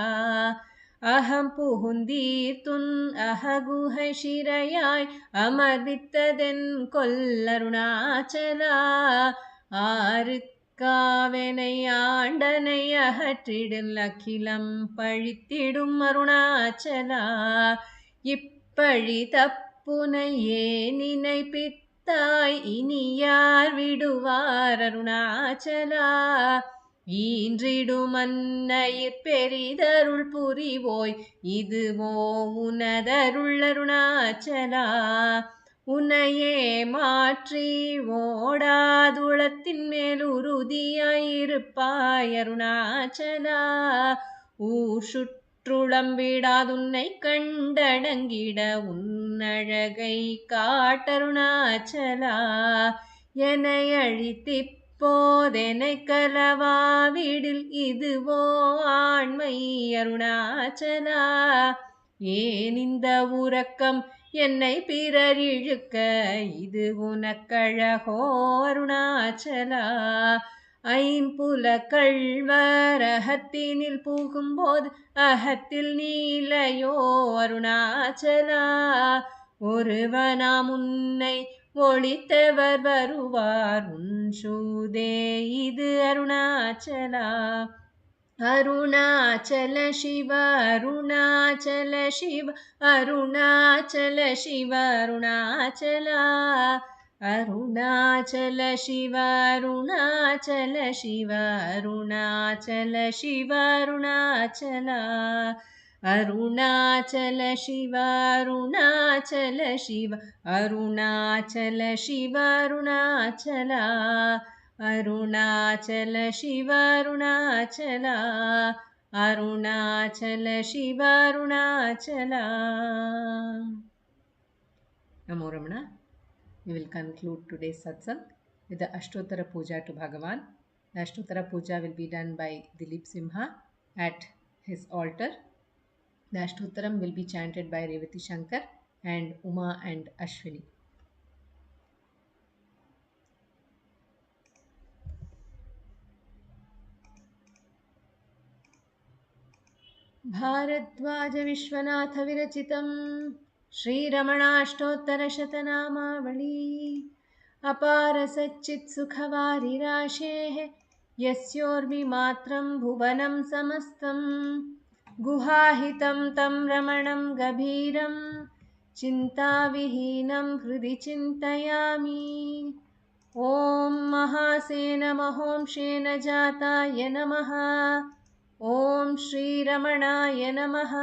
அகம் புகுந்தீர்த்துன் அககுகை சிறையாய் அமர்வித்ததென் கொல்லருணாச்சலா. ஆறு காவனை ஆண்டனை அகற்றிடில் அகிலம் பழித்திடும் அருணாச்சலா. இப்பழி தப்புனையே நினைப்பித்தாய் இனி யார் விடுவார் அருணாச்சலா. ஈன்றிடும் அன்னையிற் பெரிதருள் புரிவோய் இதுவோ உனதருள் அருணாச்சலா. உன்னையே மாற்றி ஓடாதுளத்தின் மேல் உறுதியாயிருப்பாய் அருணாச்சலா. ஊர் சுற்றுளம் விடாதுன்னை கண்டடங்கிட உன்னழகை காட்டருணாச்சலா. என்னை அழித்திப்போதெனை கலவாவிடில் இதுவோ ஆண்மை அருணாச்சலா. ஏன் இந்த உறக்கம் என்னை பிறர் இழுக்க இது உனக்கழகோ அருணாச்சலா. ஐம்புல கள்வர் அகத்தினில் புகும்போது அகத்தில் நீலையோ அருணாச்சலா. ஒருவனாம் உன்னை ஒழித்தவர் வருவார் உன் சூதே இது அருணாச்சலா. அருணாச்சல சிவ அருணாச்சல சிவ அருணாச்சல சிவ அருணாச்சலா. அருணாச்சல சிவ அருணாச்சல சிவ அருணாச்சல சிவ அருணாச்சலா. அருணாச்சல சிவ அருணாச்சல சிவ அருணாச்சல சிவ அருணாச்சலா. அருணாச்சல சிவ அருணாச்சலா. அருணாச்சல சிவ Arunachala. Namo Ramana. We will conclude today's satsang with the Ashtottara puja to Bhagavan. The Ashtottara puja will be done by Dileep Simha at his altar. The Ashtottaram will be chanted by Revathi Sankar and Uma and Ashwini. Bhardwaj Vishwanath विरचितं श्रीरमणाष्टोत्तरशतनामावली अपार सच्चित्सुखवारिराशेः यस्योर्मिमात्रं भुवनं समस्तं गुहाहितं तं रमणं गभीरं चिन्ताविहीनं हृदि चिन्तयामि। ॐ महासेन महोंशेन जाताय नमः। ॐ श्रीरमणाय नमः।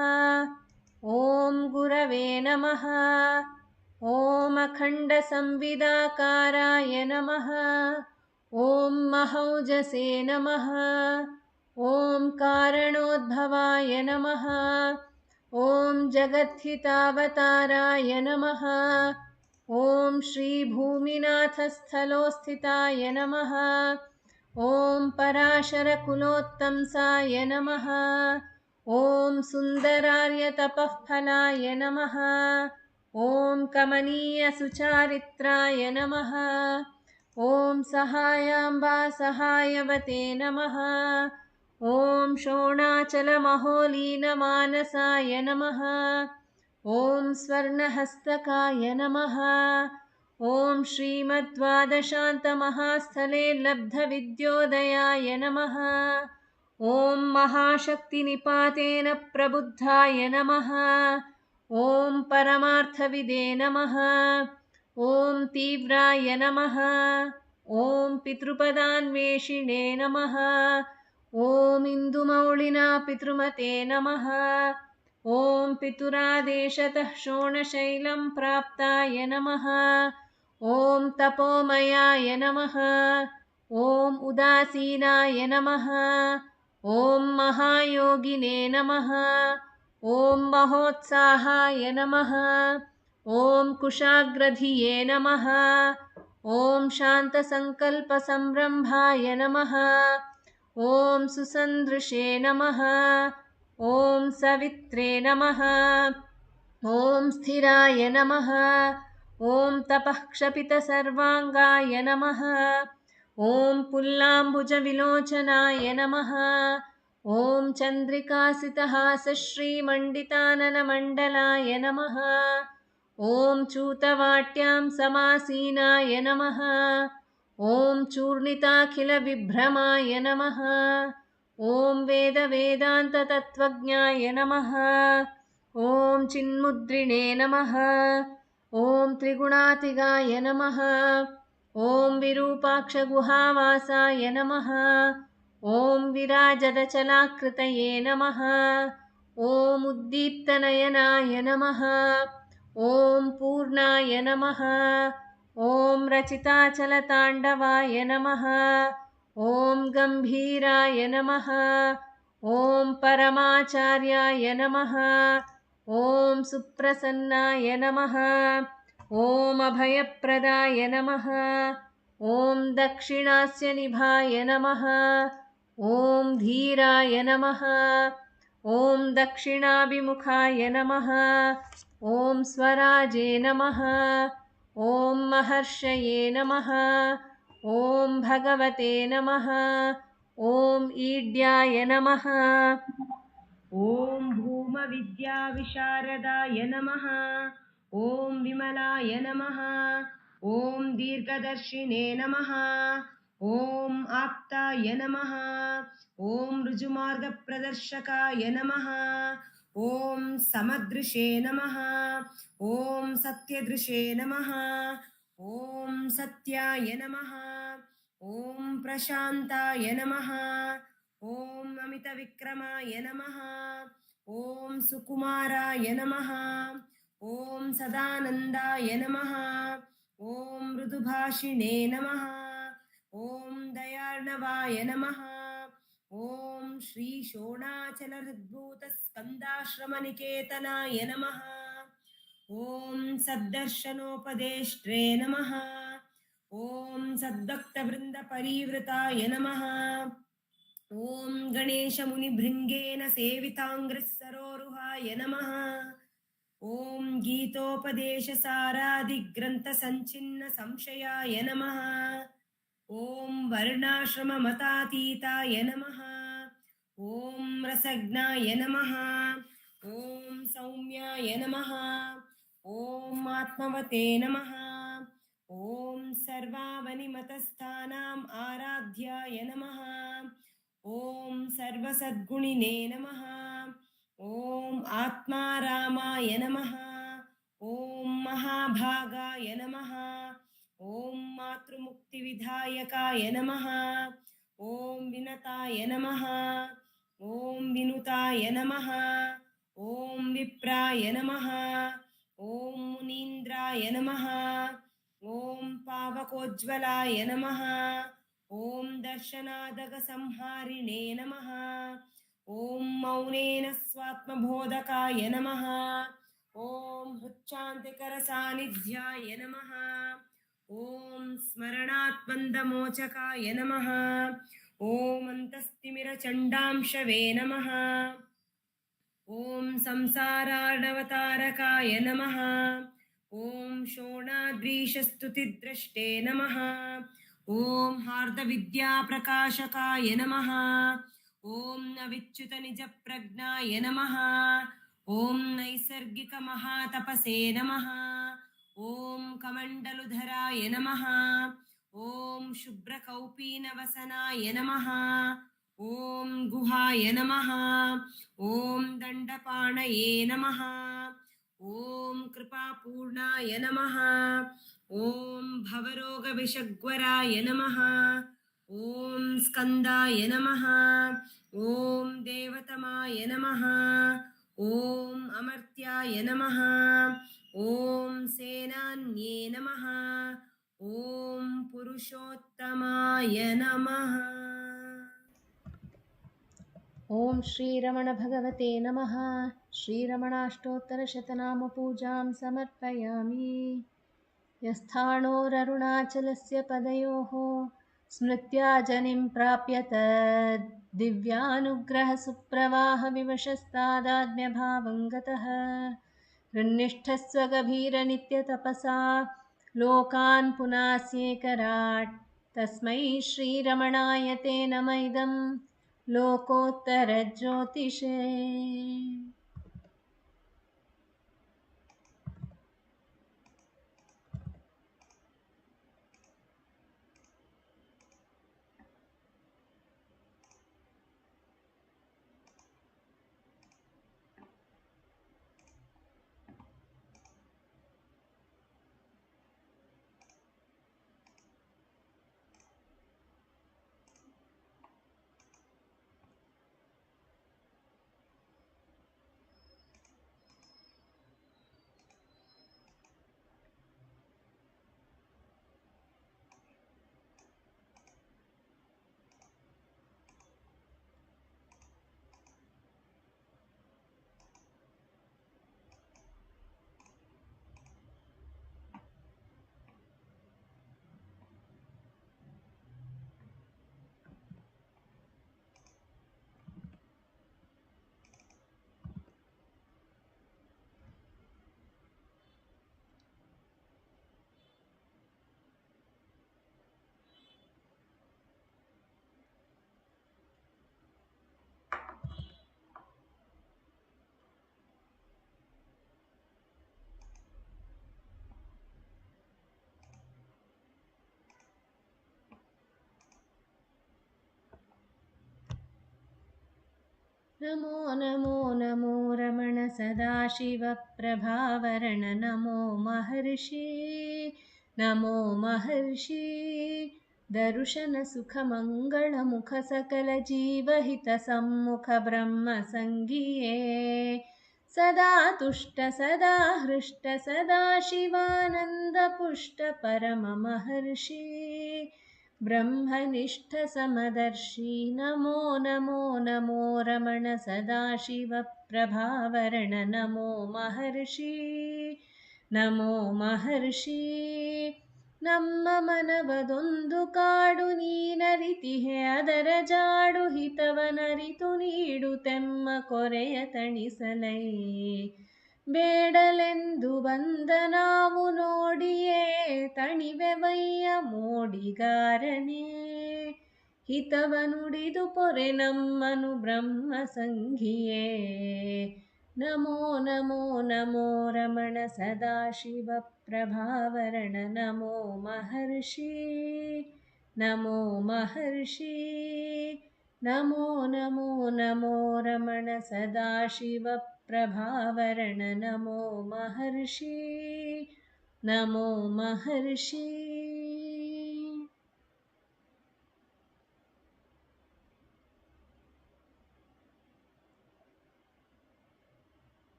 ॐ गुरवे नमः। ॐ अखण्डसंविदाकाराय नमः। ॐ महौजसे नमः। ॐ कारणोद्भवाय नमः। ॐ जगद्धितावताराय नमः। ॐ श्रीभूमिनाथस्थलोस्थिताय नमः। ॐ पराशरकुलोत्तंसाय नमः। ॐ सुन्दरार्यतपःफलाय नमः। ॐ कमनीयसुचारित्राय नमः। ॐ सहायाम्बा सहायवते नमः। ॐ शोणाचलमहोलीनमानसाय नमः। ॐ स्वर्णहस्तकाय नमः। ॐ श्रीमद्द्वादशान्तमहास्थले लब्धविद्योदयाय नमः। ॐ महाशक्तिनिपातेन प्रबुद्धाय नमः। ॐ परमार्थविदे नमः। ॐ तीव्राय नमः। ॐ पितृपदान्वेषिणे नमः। ॐ इन्दुमौळिना पितृमते नमः। ॐ पितुरादेशतः शोणशैलं प्राप्ताय नमः। ॐ तपोमयाय नमः। ॐ उदासीनाय नमः। ॐ महायोगिने नमः। ॐ महोत्साहाय नमः। ॐ कुशाग्रधिये नमः। ॐ शान्तसङ्कल्पसंरम्भाय नमः। ॐ सुसन्दृशे नमः। ॐ सवित्रे नमः। ॐ स्थिराय नमः। ॐ तपःक्षपितसर्वाङ्गाय नमः। ॐ पुल्लाम्बुजविलोचनाय नमः। ॐ चन्द्रिकासितहासश्रीमण्डिताननमण्डलाय नमः। ॐ चूतवाट्यां समासीनाय नमः। ॐ चूर्णिताखिलविभ्रमाय नमः। ॐ वेदवेदान्ततत्त्वज्ञाय नमः। ॐ चिन्मुद्रिणे नमः। ॐ त्रिगुणातिगाय नमः। ॐ विरूपाक्षगुहावासाय नमः। ॐ विराजदचलाकृतये नमः। ॐ उद्दीप्तनयनाय नमः। ॐ पूर्णाय नमः। ॐ रचिताचलताण्डवाय नमः। ॐ गम्भीराय नमः। ॐ परमाचार्याय नमः। ॐ सुप्रसन्नाय नमः। ॐ अभयप्रदाय नमः। ॐ दक्षिणास्यनिभाय नमः। ॐ धीराय नमः। ॐ दक्षिणाभिमुखाय नमः। ॐ स्वराजे नमः। ॐ महर्षये नमः। ॐ भगवते नमः। ॐ ईड्याय नमः। ॐ भूमविद्याविशारदाय नमः। ॐ विमलाय नमः। ॐ दीर्घदर्शिने नमः। ॐ आप्ताय नमः। ॐ ऋजुमार्गप्रदर्शकाय नमः। ॐ समदृशे नमः। ॐ सत्यदृशे नमः। ॐ सत्याय नमः। ॐ प्रशान्ताय नमः। ॐ अमितविक्रमाय नमः। ॐ सुकुमाराय नमः। ॐ सदानन्दाय नमः। ॐ मृदुभाषिणे नमः। ॐ दयार्णवाय नमः। ॐ श्रीशोणाचलहृद्भूतस्कन्दाश्रमनिकेतनाय नमः। ॐ सद्दर्शनोपदेष्ट्रे नमः। ॐ सद्भक्तवृन्दपरिवृताय नमः। ॐ गणेशमुनिभृङ्गेन सेविताङ्घ्रिसरोरुहाय नमः। ॐ गीतोपदेशसारादिग्रन्थसञ्छिन्नसंशयाय नमः। ॐ वर्णाश्रममतातीताय नमः। ॐ रसज्ञाय नमः ॐ सौम्याय नमः ॐ आत्मवते नमः ॐ सर्वावनिमतस्थानाम् आराध्याय नमः ॐ सर्वसद्गुणिने नमः ॐ आत्मारामाय नमः ॐ महाभागाय नमः ॐ मातृमुक्तिविधायकाय नमः ॐ विनताय नमः ॐ विनुताय नमः ॐ विप्राय नमः ॐ मुनीन्द्राय नमः ॐ पावकोज्ज्वलाय नमः ॐ दर्शनादगसंहारिणे नमः ॐ मौनेन स्वात्मबोधकाय नमः ॐ हृच्चान्तिकरसान्निध्याय नमः ॐ स्मरणात्मन्दमोचकाय नमः ॐ अन्तस्तिमिरचण्डांशवे नमः ॐ संसारार्णवतारकाय नमः ॐ शोणाद्रीशस्तुतिद्रष्टे नमः ॐ हार्दविद्याप्रकाशकाय नमः ॐ नविच्युतनिजप्रज्ञाय नमः ॐ नैसर्गिकमहातपसे नमः ॐ कमण्डलुधराय नमः ॐ शुभ्रकौपीनवसनाय नमः ॐ गुहाय नमः ॐ दण्डपाणये नमः ॐ कृपापूर्णाय नमः ॐ भवरोगविषग्वराय नमः ॐ स्कन्दाय नमः ॐ देवतमाय नमः ॐ अमर्त्याय नमः ॐ सेनान्ये नमः ॐ पुरुषोत्तमाय नमः। ॐ श्रीरमणभगवते नमः। श्रीरमणाष्टोत्तरशतनामपूजां समर्पयामि। यस्थाणोररुणाचलस्य पदयोः स्मृत्या जनिं प्राप्य दिव्यानुग्रहसुप्रवाहविवशस्तादात्म्यभावं गतः हृन्निष्ठस्वगभीरनित्यतपसा लोकान् पुनास्येकराट् तस्मै श्रीरमणाय ते नम इदं लोकोत्तरज्योतिषे। नमो नमो नमो रमण सदाशिवप्रभावरण नमो महर्षि नमो महर्षि दर्शनसुखमङ्गलमुख सकलजीवहितसम्मुख ब्रह्मसङ्गिये सदा तुष्ट सदा हृष्ट सदा शिवानन्दपुष्ट परममहर्षि ब्रह्मनिष्ठ समदर्शी नमो नमो नमो रमण सदाशिवप्रभावरण नमो महर्षि नमो महर्षि ನಮ್ಮ ಮನವದೊಂದು ಕಾಡು ನೀನರಿತಿಹೆ ಅದರ ಜಾಡು ಹಿತವನರಿತು ನೀಡು ತೆಮ್ಮ ಕೊರೆಯ ತಣಿಸಲೈ ಬೇಡಲೆಂದು ಬಂದ ನಾವು ನೋಡಿಯೇ ತಣಿವೆವಯ್ಯ ಮೋಡಿಗಾರನೇ ಹಿತವನುಡಿದು ಪೊರೆ ನಮ್ಮನು ಬ್ರಹ್ಮ ಸಂಘಿಯೇ ನಮೋ ನಮೋ ನಮೋ ರಮಣ ಸದಾಶಿವ ಪ್ರಭಾವರಣ ನಮೋ ಮಹರ್ಷಿ ನಮೋ ಮಹರ್ಷಿ ನಮೋ ನಮೋ ನಮೋ ರಮಣ ಸದಾಶಿವ ಪ್ರಭಾವರಣ ನಮೋ ಮಹರ್ಷಿ ನಮೋ ಮಹರ್ಷಿ.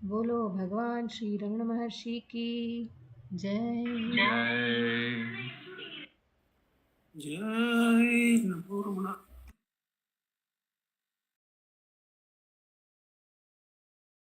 बोलो भगवान श्री रमण महर्षि की जय. जय नमो रमणा.